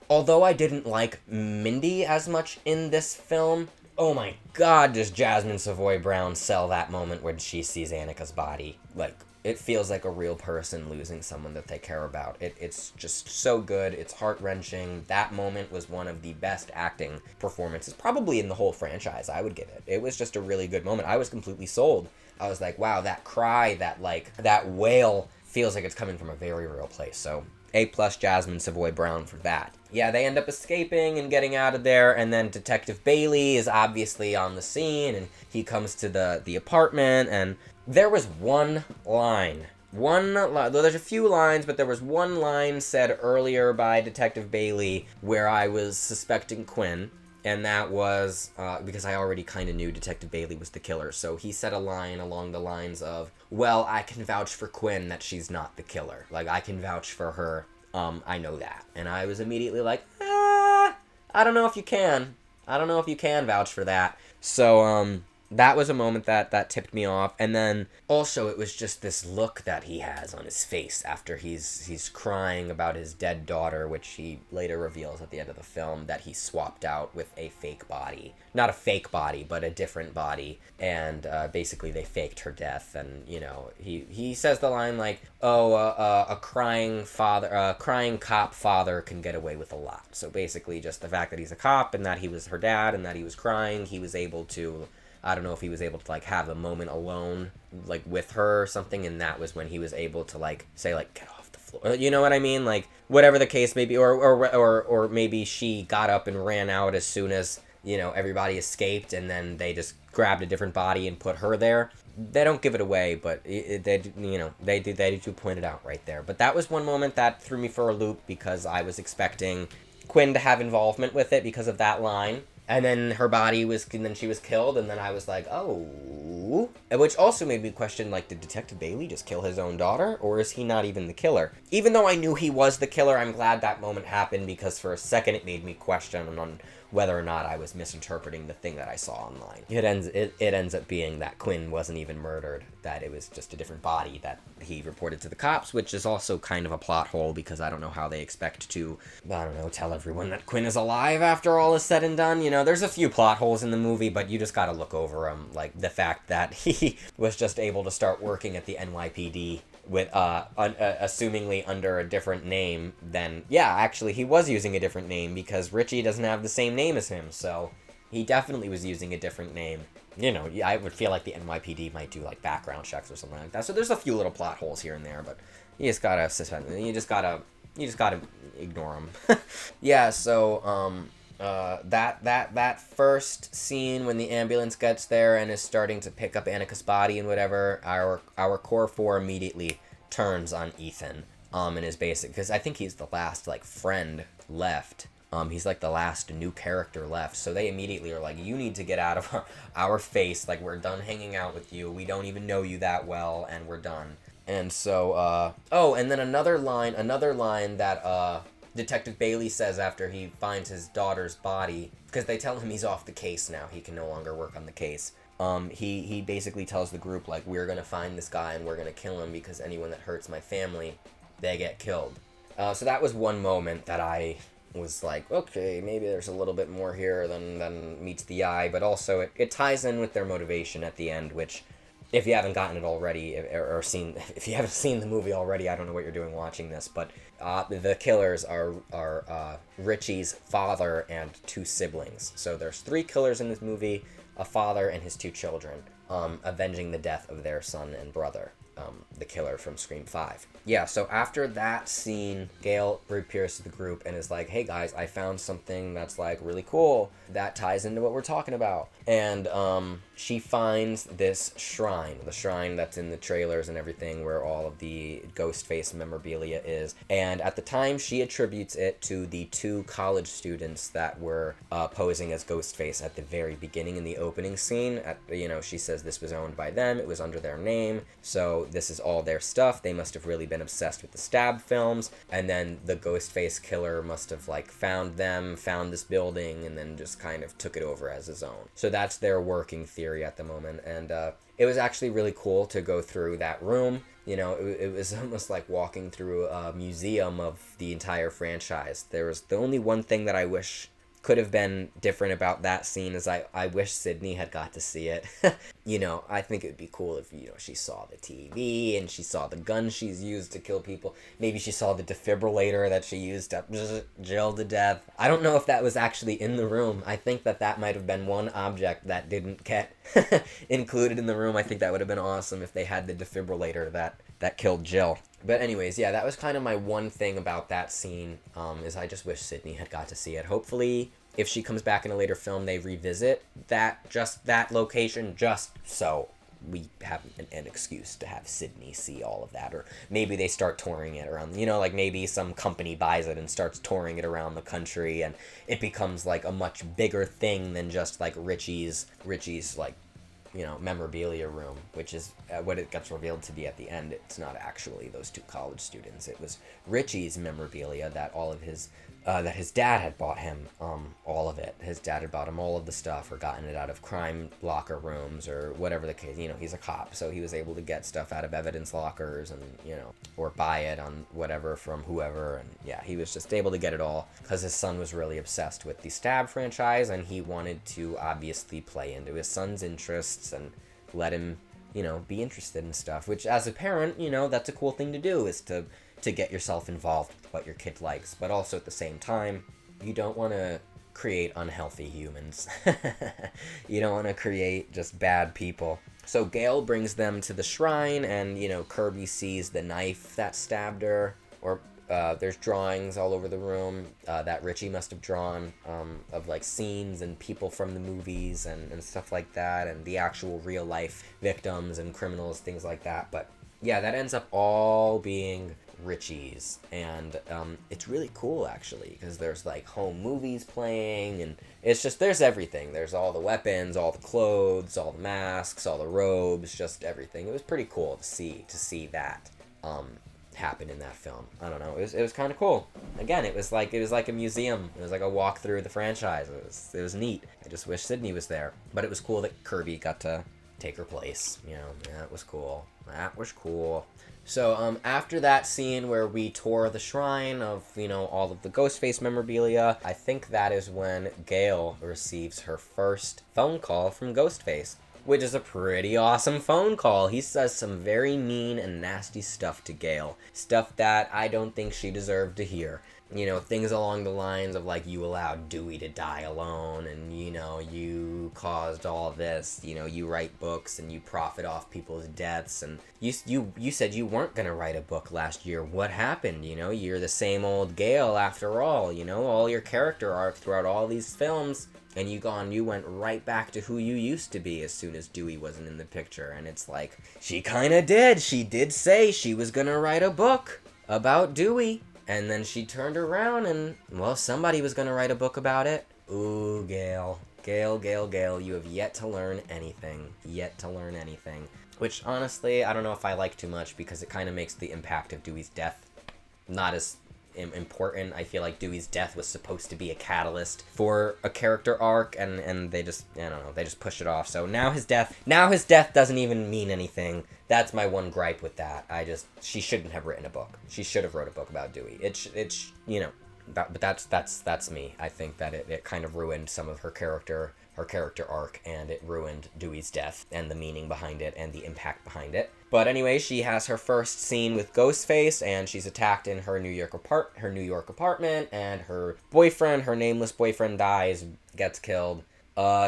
although I didn't like Mindy as much in this film, oh my god, does Jasmine Savoy Brown sell that moment when she sees Annika's body. Like, it feels like a real person losing someone that they care about. It's just so good. It's heart-wrenching. That moment was one of the best acting performances, probably in the whole franchise, I would give it. It was just a really good moment. I was completely sold. I was like, wow, that cry, that wail feels like it's coming from a very real place. So, A+ Jasmine Savoy Brown for that. Yeah, they end up escaping and getting out of there, and then Detective Bailey is obviously on the scene, and he comes to the apartment, and there was one line. There's a few lines, but there was one line said earlier by Detective Bailey where I was suspecting Quinn, and that was because I already kind of knew Detective Bailey was the killer. So he said a line along the lines of, well, I can vouch for Quinn that she's not the killer. Like, I can vouch for her. I know that. And I was immediately like, I don't know if you can. I don't know if you can vouch for that. So, that was a moment that tipped me off. And then also it was just this look that he has on his face after he's crying about his dead daughter, which he later reveals at the end of the film that he swapped out with a fake body. Not a fake body, but a different body. And basically they faked her death. And, you know, he says the line like, oh, a crying cop father can get away with a lot. So basically just the fact that he's a cop and that he was her dad and that he was crying, he was able to, I don't know if he was able to, like, have a moment alone, like, with her or something, and that was when he was able to, like, say, like, get off the floor. You know what I mean? Like, whatever the case may be, or maybe she got up and ran out as soon as, you know, everybody escaped, and then they just grabbed a different body and put her there. They don't give it away, but they do point it out right there. But that was one moment that threw me for a loop because I was expecting Quinn to have involvement with it because of that line. And then and then she was killed, and then I was like, oh. Which also made me question, like, did Detective Bailey just kill his own daughter? Or is he not even the killer? Even though I knew he was the killer, I'm glad that moment happened, because for a second it made me question on whether or not I was misinterpreting the thing that I saw online. It ends up being that Quinn wasn't even murdered, that it was just a different body that he reported to the cops, which is also kind of a plot hole, because I don't know how they expect to, I don't know, tell everyone that Quinn is alive after all is said and done. You know, there's a few plot holes in the movie, but you just gotta look over them, like the fact that he was just able to start working at the NYPD with assumingly under a different name. Then yeah, actually he was using a different name, because Richie doesn't have the same name as him, so he definitely was using a different name. You know, I would feel like the NYPD might do like background checks or something like that. So there's a few little plot holes here and there, but you just gotta suspend. You just gotta ignore them. Yeah. So that first scene when the ambulance gets there and is starting to pick up Annika's body and whatever, our core four immediately turns on Ethan. And is basic, because I think he's the last like friend left. He's like the last new character left, so they immediately are like, you need to get out of our face, like, we're done hanging out with you, we don't even know you that well, and we're done. And so, and then another line that, Detective Bailey says after he finds his daughter's body, because they tell him he's off the case now, he can no longer work on the case. He basically tells the group, like, we're gonna find this guy and we're gonna kill him, because anyone that hurts my family, they get killed. So that was one moment that I was like, okay, maybe there's a little bit more here than meets the eye, but also it ties in with their motivation at the end, which, if you haven't gotten it already, if you haven't seen the movie already, I don't know what you're doing watching this, but the killers are Richie's father and two siblings. So there's 3 killers in this movie, a father and his 2 children, avenging the death of their son and brother, the killer from Scream 5. Yeah, so after that scene, Gail reappears to the group and is like, hey guys, I found something that's like really cool that ties into what we're talking about. And she finds this shrine, the shrine that's in the trailers and everything, where all of the Ghostface memorabilia is. And at the time, she attributes it to the 2 college students that were posing as Ghostface at the very beginning in the opening scene. She says this was owned by them, it was under their name, so this is all their stuff. They must have really been obsessed with the Stab films, and then the Ghostface killer must have like found this building, and then just kind of took it over as his own. So that's their working theory at the moment, and it was actually really cool to go through that room. You know, it was almost like walking through a museum of the entire franchise. There was the only one thing that I wish could have been different about that scene is I wish Sydney had got to see it. I think it would be cool if, she saw the TV and she saw the gun she's used to kill people. Maybe she saw the defibrillator that she used to Jill to death. I don't know if that was actually in the room. I think that might have been one object that didn't get included in the room. I think that would have been awesome if they had the defibrillator that killed Jill. But anyways, yeah, that was kind of my one thing about that scene, is I just wish Sydney had got to see it. Hopefully, if she comes back in a later film, they revisit that location, just so we have an excuse to have Sydney see all of that. Or maybe they start touring it around, like maybe some company buys it and starts touring it around the country, and it becomes like a much bigger thing than just like Richie's like, memorabilia room, which is what it gets revealed to be at the end. It's not actually those 2 college students. It was Richie's memorabilia that all of his that his dad had bought him, all of it. His dad had bought him all of the stuff, or gotten it out of crime locker rooms, or whatever the case. He's a cop, so he was able to get stuff out of evidence lockers, and, or buy it on whatever from whoever. And yeah, he was just able to get it all because his son was really obsessed with the Stab franchise, and he wanted to obviously play into his son's interests and let him, be interested in stuff, which as a parent, that's a cool thing to do, is to get yourself involved with what your kid likes. But also at the same time, you don't want to create unhealthy humans. You don't want to create just bad people. So Gail brings them to the shrine, and, Kirby sees the knife that stabbed her, or there's drawings all over the room that Richie must have drawn, of like scenes and people from the movies and stuff like that, and the actual real life victims and criminals, things like that. But yeah, that ends up all being Richie's, and it's really cool actually, because there's like home movies playing, and it's just, there's everything. There's all the weapons, all the clothes, all the masks, all the robes, just everything. It was pretty cool to see that happen in that film. I don't know, it was kind of cool. Again, it was like a museum. It was like a walk through the franchise. It was neat. I just wish Sydney was there, but it was cool that Kirby got to take her place. You know, that was cool. That was cool. So after that scene where we tore the shrine of, you know, all of the Ghostface memorabilia, I think that is when Gale receives her first phone call from Ghostface, which is a pretty awesome phone call. He says some very mean and nasty stuff to Gale. Stuff that I don't think she deserved to hear. You know, things along the lines of, like, you allowed Dewey to die alone, and, you know, you caused all this, you know, you write books and you profit off people's deaths, and you said you weren't gonna write a book last year. What happened? You know, you're the same old Gale after all, you know, all your character arc throughout all these films, and you went right back to who you used to be as soon as Dewey wasn't in the picture. And it's like, she kinda did. She did say she was gonna write a book about Dewey. And then she turned around and, well, somebody was gonna write a book about it. Ooh, Gale. Gale, you have yet to learn anything. Yet to learn anything. Which, honestly, I don't know if I like too much, because it kind of makes the impact of Dewey's death not as important. I feel like Dewey's death was supposed to be a catalyst for a character arc, and they just, I don't know, they just pushed it off. So now his death doesn't even mean anything. That's my one gripe with that. She shouldn't have written a book. She should have wrote a book about Dewey. It's you know, but that's me. I think that it kind of ruined some of her character arc, and it ruined Dewey's death and the meaning behind it and the impact behind it. But anyway, she has her first scene with Ghostface, and she's attacked in her New York apartment, and her nameless boyfriend dies, gets killed.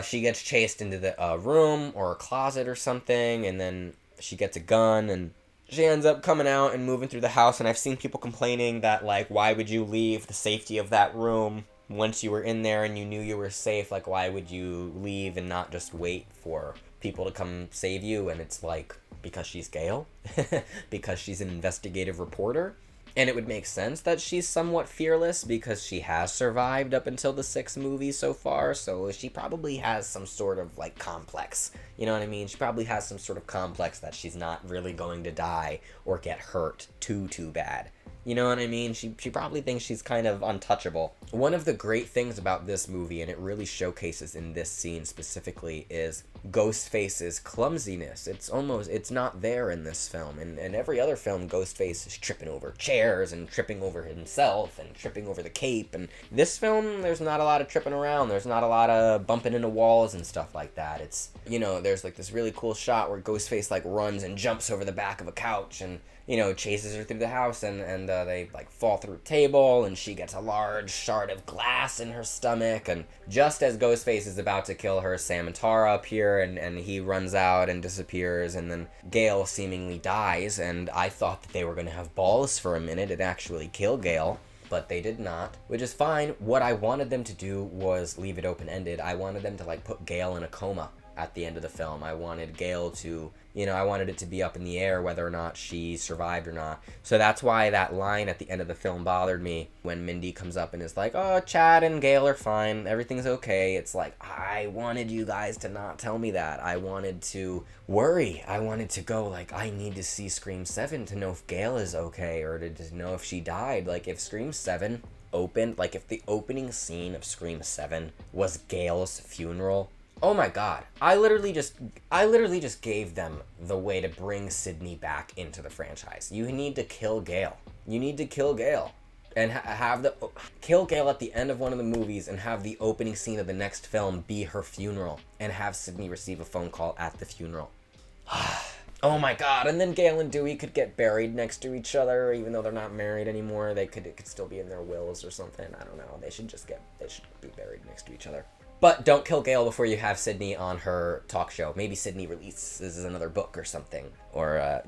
She gets chased into the room or a closet or something, and then she gets a gun, and she ends up coming out and moving through the house. And I've seen people complaining that, like, why would you leave the safety of that room once you were in there and you knew you were safe? Like, why would you leave and not just wait for people to come save you? And it's like, because she's Gale, because she's an investigative reporter, and it would make sense that she's somewhat fearless because she has survived up until the 6th movie so far, so she probably has some sort of, like, complex, you know what I mean? She probably has some sort of complex that she's not really going to die or get hurt too bad. You know what I mean? She probably thinks she's kind of untouchable. One of the great things about this movie, and it really showcases in this scene specifically, is Ghostface's clumsiness. It's not there in this film. In every other film, Ghostface is tripping over chairs and tripping over himself and tripping over the cape. And this film, there's not a lot of tripping around. There's not a lot of bumping into walls and stuff like that. It's, you know, there's like this really cool shot where Ghostface like runs and jumps over the back of a couch and, you know, chases her through the house, and they, like, fall through a table, and she gets a large shard of glass in her stomach, and just as Ghostface is about to kill her, Sam and Tara appear, and he runs out and disappears, and then Gale seemingly dies, and I thought that they were going to have balls for a minute and actually kill Gale, but they did not, which is fine. What I wanted them to do was leave it open-ended. I wanted them to, like, put Gale in a coma at the end of the film. I wanted Gale to, you know, I wanted it to be up in the air whether or not she survived or not. So that's why that line at the end of the film bothered me when Mindy comes up and is like, oh, Chad and Gale are fine, everything's okay. It's like, I wanted you guys to not tell me that. I wanted to worry. I wanted to go, like, I need to see Scream 7 to know if Gale is okay, or to know if she died. Like, if Scream 7 opened, like, if the opening scene of Scream 7 was Gale's funeral, oh my god, I literally just gave them the way to bring Sydney back into the franchise. You need to kill Gale. You need to kill Gale. And kill Gale at the end of one of the movies and have the opening scene of the next film be her funeral. And have Sydney receive a phone call at the funeral. Oh my god, and then Gale and Dewey could get buried next to each other, even though they're not married anymore. It could still be in their wills or something. I don't know. They should be buried next to each other. But don't kill Gale before you have Sydney on her talk show. Maybe Sydney releases another book or something. Or,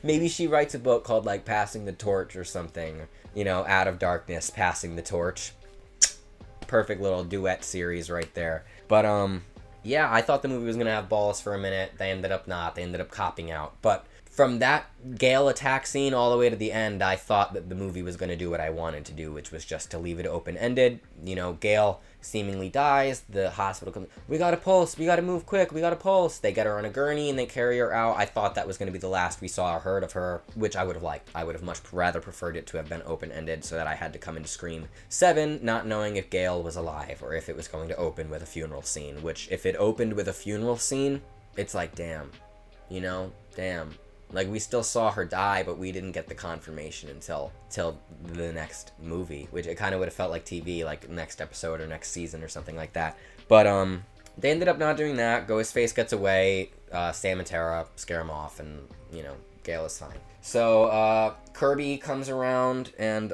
maybe she writes a book called, like, Passing the Torch or something. You know, Out of Darkness, Passing the Torch. Perfect little duet series right there. But, yeah, I thought the movie was going to have balls for a minute. They ended up not. They ended up copping out. But from that Gale attack scene all the way to the end, I thought that the movie was going to do what I wanted to do, which was just to leave it open-ended. You know, Gale seemingly dies, the hospital comes, we gotta pulse, we gotta move quick, we gotta pulse. They get her on a gurney and they carry her out. I thought that was going to be the last we saw or heard of her, which I would have liked. I would have much rather preferred it to have been open-ended so that I had to come into Scream 7 not knowing if Gale was alive or if it was going to open with a funeral scene, which if it opened with a funeral scene, it's like, damn, you know, damn. Like, we still saw her die, but we didn't get the confirmation until the next movie, which it kind of would have felt like TV, like next episode or next season or something like that. But they ended up not doing that. Ghostface gets away. Sam and Tara scare him off, and, you know, Gale is fine. So Kirby comes around, and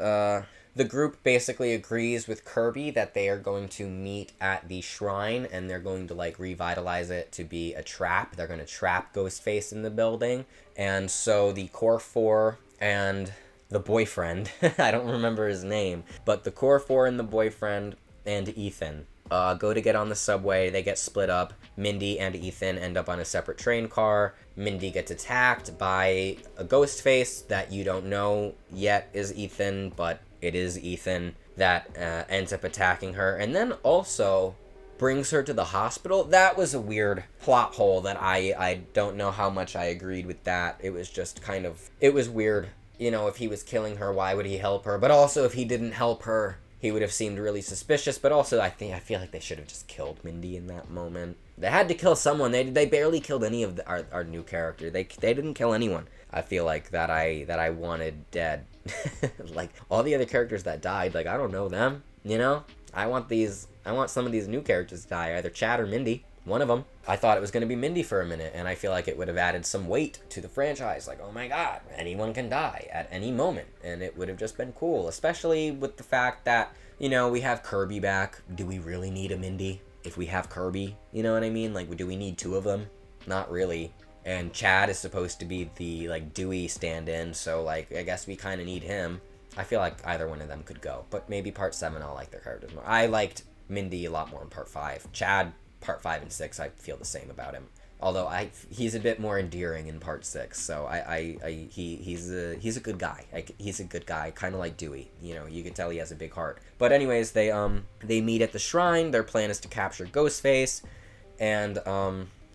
the group basically agrees with Kirby that they are going to meet at the shrine, and they're going to, like, revitalize it to be a trap. They're going to trap Ghostface in the building. And so the Core 4 and the boyfriend, I don't remember his name, but the Core 4 and the boyfriend and Ethan go to get on the subway. They get split up. Mindy and Ethan end up on a separate train car. Mindy gets attacked by a Ghostface that you don't know yet is Ethan, but it is Ethan that ends up attacking her. And then also brings her to the hospital. That was a weird plot hole that I don't know how much I agreed with that. It was just kind of, it was weird. You know, if he was killing her, why would he help her? But also, if he didn't help her, he would have seemed really suspicious. But also, I feel like they should have just killed Mindy in that moment. They had to kill someone. They barely killed any of our new character. They didn't kill anyone. I feel like that I wanted dead. Like, all the other characters that died, like, I don't know them, you know? I want some of these new characters to die, either Chad or Mindy, one of them. I thought it was going to be Mindy for a minute, and I feel like it would have added some weight to the franchise. Like, oh my god, anyone can die at any moment, and it would have just been cool, especially with the fact that, you know, we have Kirby back. Do we really need a Mindy if we have Kirby? You know what I mean? Like, do we need two of them? Not really. And Chad is supposed to be the, like, Dewey stand-in, so, like, I guess we kind of need him. I feel like either one of them could go, but maybe part 7 I'll like their characters more. I liked Mindy a lot more in part 5. Chad, part 5 and 6, I feel the same about him. Although he's a bit more endearing in part 6, so he's a good guy. He's a good guy, kind of like Dewey. You know, you can tell he has a big heart. But anyways, they meet at the shrine. Their plan is to capture Ghostface, and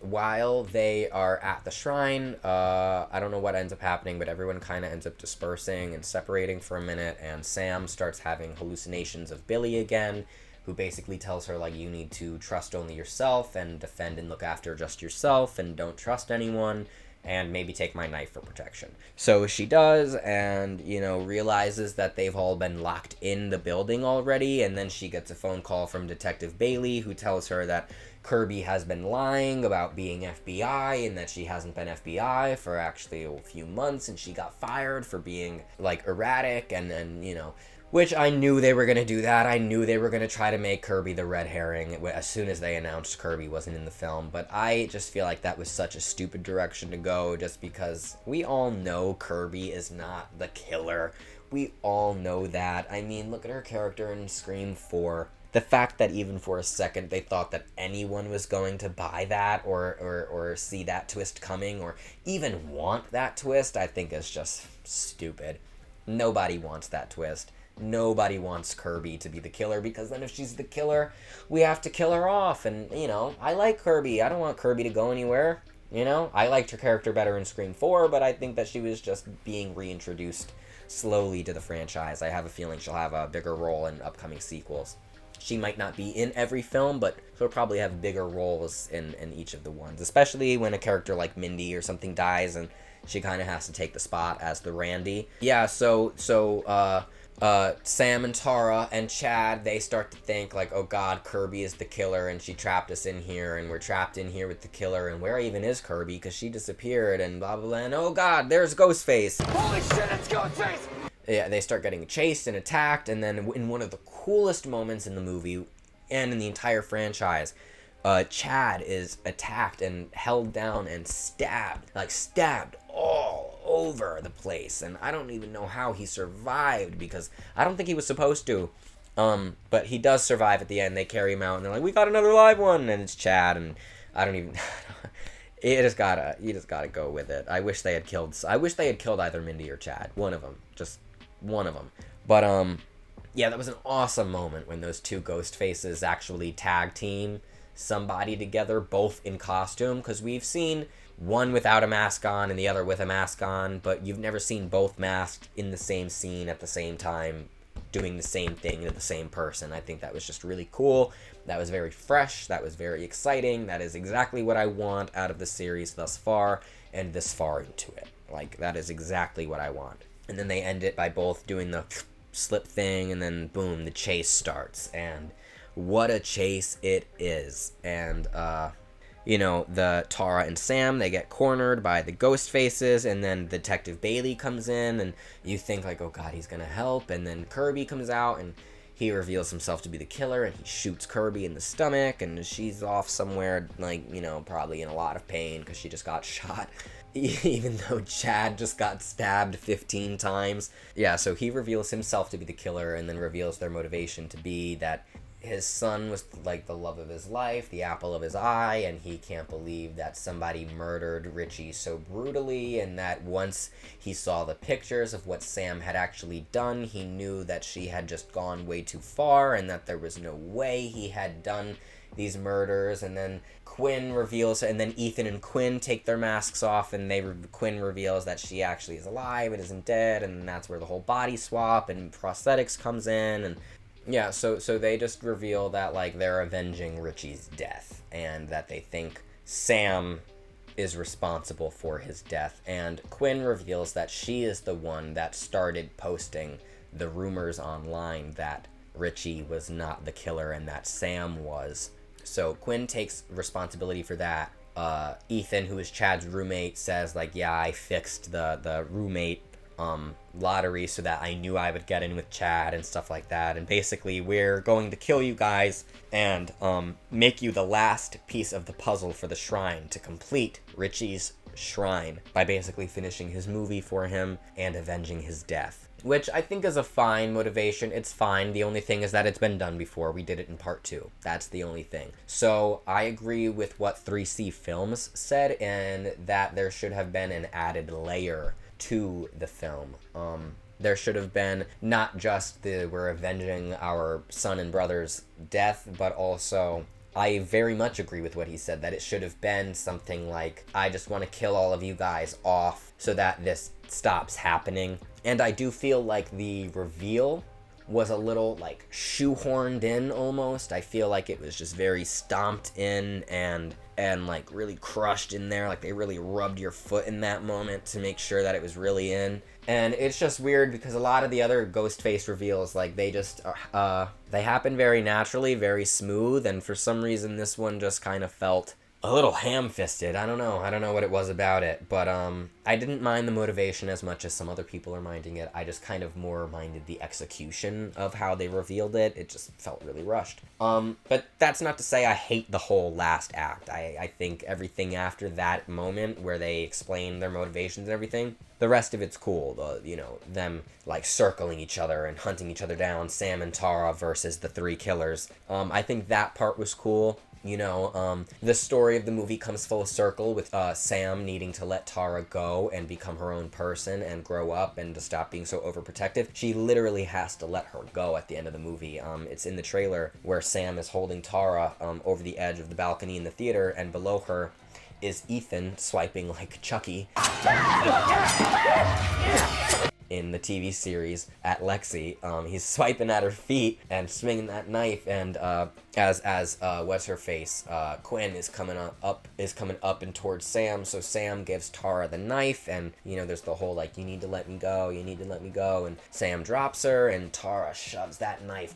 while they are at the shrine, I don't know what ends up happening, but everyone kind of ends up dispersing and separating for a minute, and Sam starts having hallucinations of Billy again, who basically tells her, like, you need to trust only yourself and defend and look after just yourself and don't trust anyone, and maybe take my knife for protection. So she does, and, you know, realizes that they've all been locked in the building already, and then she gets a phone call from Detective Bailey, who tells her that Kirby has been lying about being FBI, and that she hasn't been FBI for actually a few months, and she got fired for being, like, erratic, and you know, which I knew they were going to do that. I knew they were going to try to make Kirby the red herring as soon as they announced Kirby wasn't in the film, but I just feel like that was such a stupid direction to go, just because we all know Kirby is not the killer. We all know that. I mean, look at her character in Scream 4. The fact that even for a second they thought that anyone was going to buy that or see that twist coming or even want that twist, I think is just stupid. Nobody wants that twist. Nobody wants Kirby to be the killer, because then if she's the killer, we have to kill her off. And, you know, I like Kirby. I don't want Kirby to go anywhere. You know, I liked her character better in Scream 4, but I think that she was just being reintroduced slowly to the franchise. I have a feeling she'll have a bigger role in upcoming sequels. She might not be in every film, but she'll probably have bigger roles in each of the ones, especially when a character like Mindy or something dies and she kind of has to take the spot as the Randy. Yeah, so Sam and Tara and Chad, they start to think, like, oh god, Kirby is the killer, and she trapped us in here, and we're trapped in here with the killer, and where even is Kirby, because she disappeared, and blah blah blah, and oh god, there's Ghostface! Holy shit, it's Ghostface! Yeah, they start getting chased and attacked, and then in one of the coolest moments in the movie, and in the entire franchise, Chad is attacked and held down and stabbed all over the place, and I don't even know how he survived, because I don't think he was supposed to, but he does survive at the end. They carry him out, and they're like, we got another live one, and it's Chad, and I don't even, You just gotta go with it. I wish they had killed either Mindy or Chad. One of them. Just one of them. But, yeah, that was an awesome moment when those two ghost faces actually tag team somebody together, both in costume, because we've seen one without a mask on and the other with a mask on, but you've never seen both masked in the same scene at the same time doing the same thing to the same person. I think that was just really cool. That was very fresh. That was very exciting. That is exactly what I want out of the series thus far and this far into it. Like, that is exactly what I want. And then they end it by both doing the slip thing, and then boom, the chase starts. And what a chase it is. And, you know, the Tara and Sam, they get cornered by the ghost faces, and then Detective Bailey comes in, and you think, like, oh god, he's gonna help, and then Kirby comes out, and he reveals himself to be the killer, and he shoots Kirby in the stomach, and she's off somewhere, like, you know, probably in a lot of pain, because she just got shot, even though Chad just got stabbed 15 times. Yeah, so he reveals himself to be the killer, and then reveals their motivation to be that his son was like the love of his life, the apple of his eye, and he can't believe that somebody murdered Richie so brutally, and that once he saw the pictures of what Sam had actually done, he knew that she had just gone way too far, and that there was no way he had done these murders. And then Quinn reveals, and then Ethan and Quinn take their masks off, and Quinn reveals that she actually is alive and isn't dead, and that's where the whole body swap and prosthetics comes in. And yeah, so they just reveal that, like, they're avenging Richie's death, and that they think Sam is responsible for his death. And Quinn reveals that she is the one that started posting the rumors online that Richie was not the killer and that Sam was. So Quinn takes responsibility for that. Ethan, who is Chad's roommate, says, like, yeah, I fixed the roommate lottery so that I knew I would get in with Chad and stuff like that, and basically we're going to kill you guys and make you the last piece of the puzzle for the shrine to complete Richie's shrine by basically finishing his movie for him and avenging his death, which I think is a fine motivation. It's fine. The only thing is that it's been done before. We did it in part 2. That's the only thing. So I agree with what 3C Films said, and that there should have been an added layer to the film. There should have been not just we're avenging our son and brother's death, but also I very much agree with what he said, that it should have been something like, I just want to kill all of you guys off so that this stops happening. And I do feel like the reveal was a little, like, shoehorned in almost. I feel like it was just very stomped in and like really crushed in there. Like, they really rubbed your foot in that moment to make sure that it was really in. And it's just weird because a lot of the other Ghostface reveals, like, they just, they happen very naturally, very smooth, and for some reason this one just kind of felt a little ham-fisted. I don't know what it was about it, but I didn't mind the motivation as much as some other people are minding it. I just kind of more minded the execution of how they revealed it. It just felt really rushed. But that's not to say I hate the whole last act. I think everything after that moment where they explain their motivations and everything, the rest of it's cool. You know, them, like, circling each other and hunting each other down, Sam and Tara versus the 3 killers. I think that part was cool. You know, the story of the movie comes full circle with Sam needing to let Tara go and become her own person and grow up and to stop being so overprotective. She literally has to let her go at the end of the movie. It's in the trailer where Sam is holding Tara over the edge of the balcony in the theater, and below her is Ethan swiping like Chucky in the TV series at Lexi. He's swiping at her feet and swinging that knife, and as what's her face, Quinn is coming up and towards Sam, so Sam gives Tara the knife, and you know, there's the whole, like, you need to let me go, and Sam drops her, and Tara shoves that knife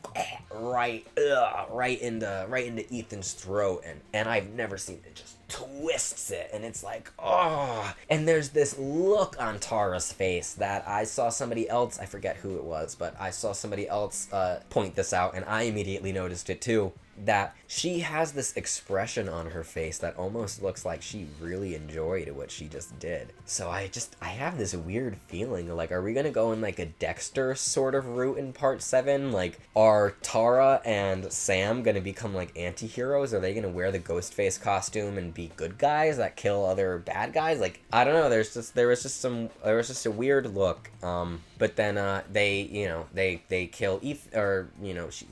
right into Ethan's throat, and I've never seen it, just twists it, and it's like, oh, and there's this look on Tara's face that I saw somebody else, I forget who it was, but I saw somebody else point this out, and I immediately noticed it too, that she has this expression on her face that almost looks like she really enjoyed what she just did. So I have this weird feeling, like, are we gonna go in like a Dexter sort of route in part 7? Like, are Tara and Sam gonna become like anti-heroes? Are they gonna wear the Ghostface costume and be good guys that kill other bad guys? Like, I don't know, there was just a weird look. But then they kill Ethan, or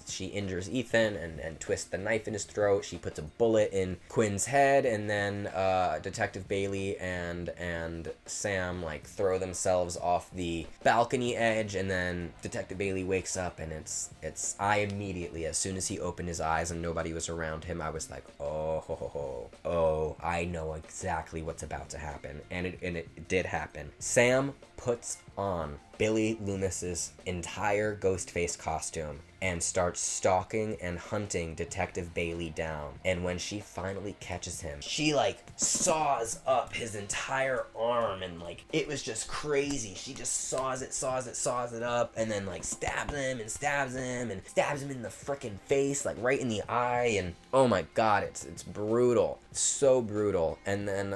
she injures Ethan and twists the knife in his throat. She puts a bullet in Quinn's head, and then Detective Bailey and Sam like throw themselves off the balcony edge, and then Detective Bailey wakes up, and I immediately, as soon as he opened his eyes and nobody was around him, I was like, oh, I know exactly what's about to happen, and it did happen. Sam puts on Billy Loomis's entire Ghostface costume and starts stalking and hunting Detective Bailey down. And when she finally catches him, she like saws up his entire arm, and like it was just crazy. She just saws it up, and then like stabs him and stabs him in the frickin' face, like right in the eye. And oh my god, it's brutal. It's so brutal. And then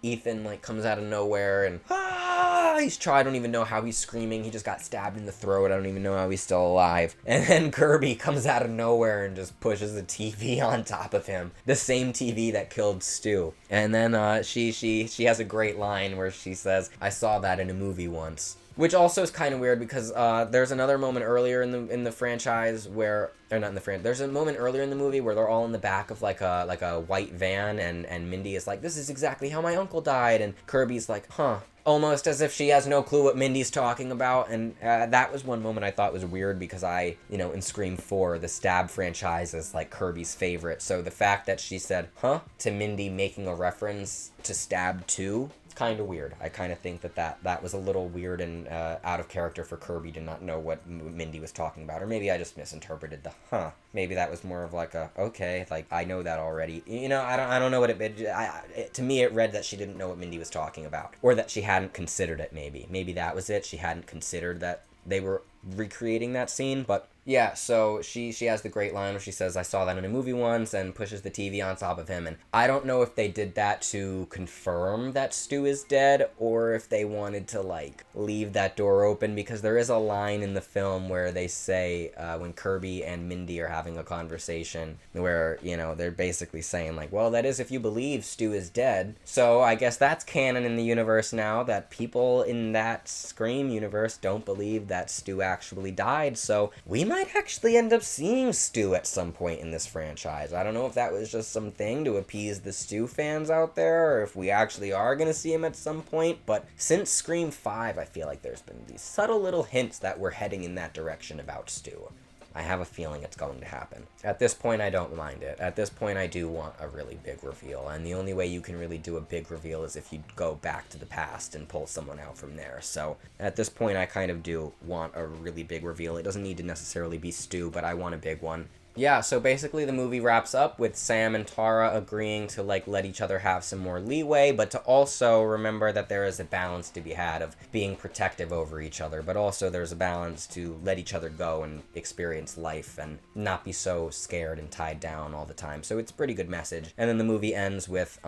Ethan like comes out of nowhere and I don't even know how he's screaming. He just got stabbed in the throat. I don't even know how he's still alive. And then Kirby comes out of nowhere and just pushes the TV on top of him. The same TV that killed Stu. And then she has a great line where she says, "I saw that in a movie once." Which also is kind of weird because there's another moment earlier in the franchise where, or not in the franchise, there's a moment earlier in the movie where they're all in the back of like a white van, and Mindy is like, "This is exactly how my uncle died," and Kirby's like, "Huh." Almost as if she has no clue what Mindy's talking about. And that was one moment I thought was weird because in Scream 4, the Stab franchise is like Kirby's favorite. So the fact that she said, "Huh?" to Mindy making a reference to Stab 2, kind of weird. I kind of think that was a little weird and out of character for Kirby to not know what Mindy was talking about. Or maybe I just misinterpreted the "huh." Maybe that was more of like a, okay, like I know that already. I don't know what to me it read that she didn't know what Mindy was talking about, or that she hadn't considered it. Maybe that was it. She hadn't considered that they were recreating that scene. But yeah, so she has the great line where she says, "I saw that in a movie once," and pushes the TV on top of him. And I don't know if they did that to confirm that Stu is dead, or if they wanted to like leave that door open, because there is a line in the film where they say, when Kirby and Mindy are having a conversation, where they're basically saying like, "Well, that is if you believe Stu is dead." So I guess that's canon in the universe now, that people in that Scream universe don't believe that Stu actually died. So we might actually end up seeing Stu at some point in this franchise. I don't know if that was just something to appease the Stu fans out there, or if we actually are going to see him at some point. But since Scream 5, I feel like there's been these subtle little hints that we're heading in that direction about Stu. I have a feeling it's going to happen. At this point, I don't mind it. At this point, I do want a really big reveal. And the only way you can really do a big reveal is if you go back to the past and pull someone out from there. So at this point, I kind of do want a really big reveal. It doesn't need to necessarily be Stu, but I want a big one. Yeah, so basically the movie wraps up with Sam and Tara agreeing to like let each other have some more leeway, but to also remember that there is a balance to be had of being protective over each other, but also there's a balance to let each other go and experience life and not be so scared and tied down all the time. So it's a pretty good message. And then the movie ends with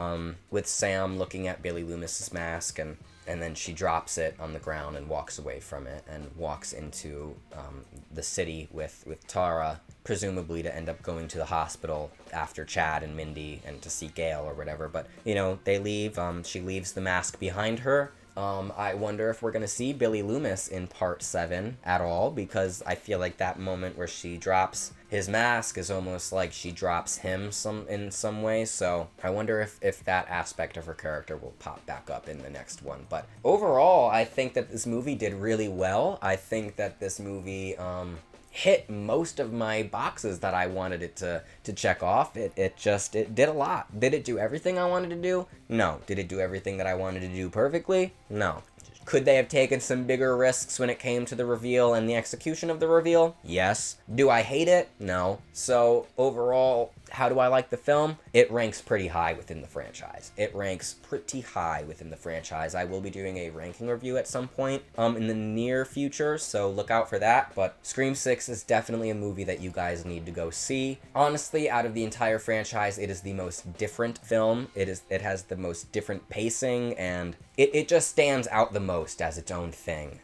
Sam looking at Billy Loomis's mask, and then she drops it on the ground and walks away from it and walks into the city with Tara, presumably to end up going to the hospital after Chad and Mindy and to see Gail or whatever. But, they leave. She leaves the mask behind her. I wonder if we're going to see Billy Loomis in part 7 at all, because I feel like that moment where she drops his mask is almost like she drops him in some way. So I wonder if that aspect of her character will pop back up in the next one. But overall, I think that this movie did really well. I think that this movie hit most of my boxes that I wanted it to check off. It did a lot. Did it do everything I wanted to do? No. Did it do everything that I wanted to do perfectly? No. Could they have taken some bigger risks when it came to the reveal and the execution of the reveal? Yes. Do I hate it? No. So overall, How do I like the film? It ranks pretty high within the franchise. It ranks pretty high within the franchise. I will be doing a ranking review at some point in the near future, so look out for that. But Scream 6 is definitely a movie that you guys need to go see. Honestly, out of the entire franchise, it is the most different film. It has the most different pacing, and it just stands out the most as its own thing.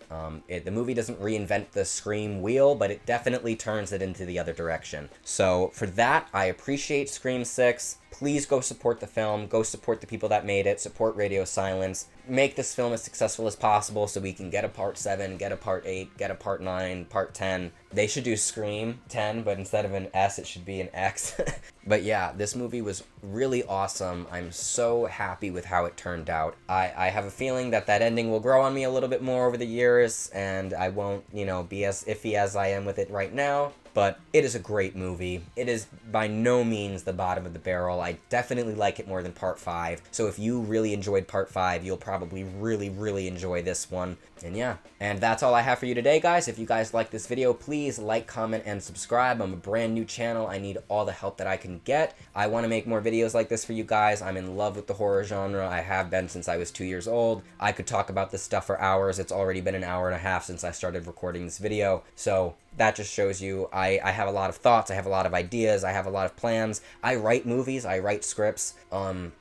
The movie doesn't reinvent the Scream wheel, but it definitely turns it into the other direction. So for that, I appreciate Scream 6. Please go support the film. Go support the people that made it. Support Radio Silence. Make this film as successful as possible so we can get a part 7, get a part 8, get a part 9, part 10. They should do Scream 10, but instead of an S, it should be an X. But yeah, this movie was really awesome. I'm so happy with how it turned out. I have a feeling that ending will grow on me a little bit more over the years, and I won't, be as iffy as I am with it right now. But it is a great movie. It is by no means the bottom of the barrel. I definitely like it more than Part 5. So if you really enjoyed Part 5, you'll probably really, really enjoy this one. And yeah, and that's all I have for you today, guys. If you guys like this video, please like, comment, and subscribe. I'm a brand new channel. I need all the help that I can get. I want to make more videos like this for you guys. I'm in love with the horror genre. I have been since I was 2 years old. I could talk about this stuff for hours. It's already been an hour and a half since I started recording this video. So that just shows you I have a lot of thoughts, I have a lot of ideas, I have a lot of plans. I write movies, I write scripts,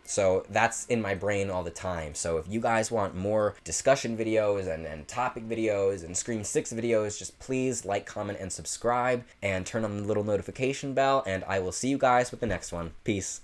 so that's in my brain all the time. So if you guys want more discussion videos and topic videos and Scream 6 videos, just please like, comment, and subscribe, and turn on the little notification bell, and I will see you guys with the next one. Peace.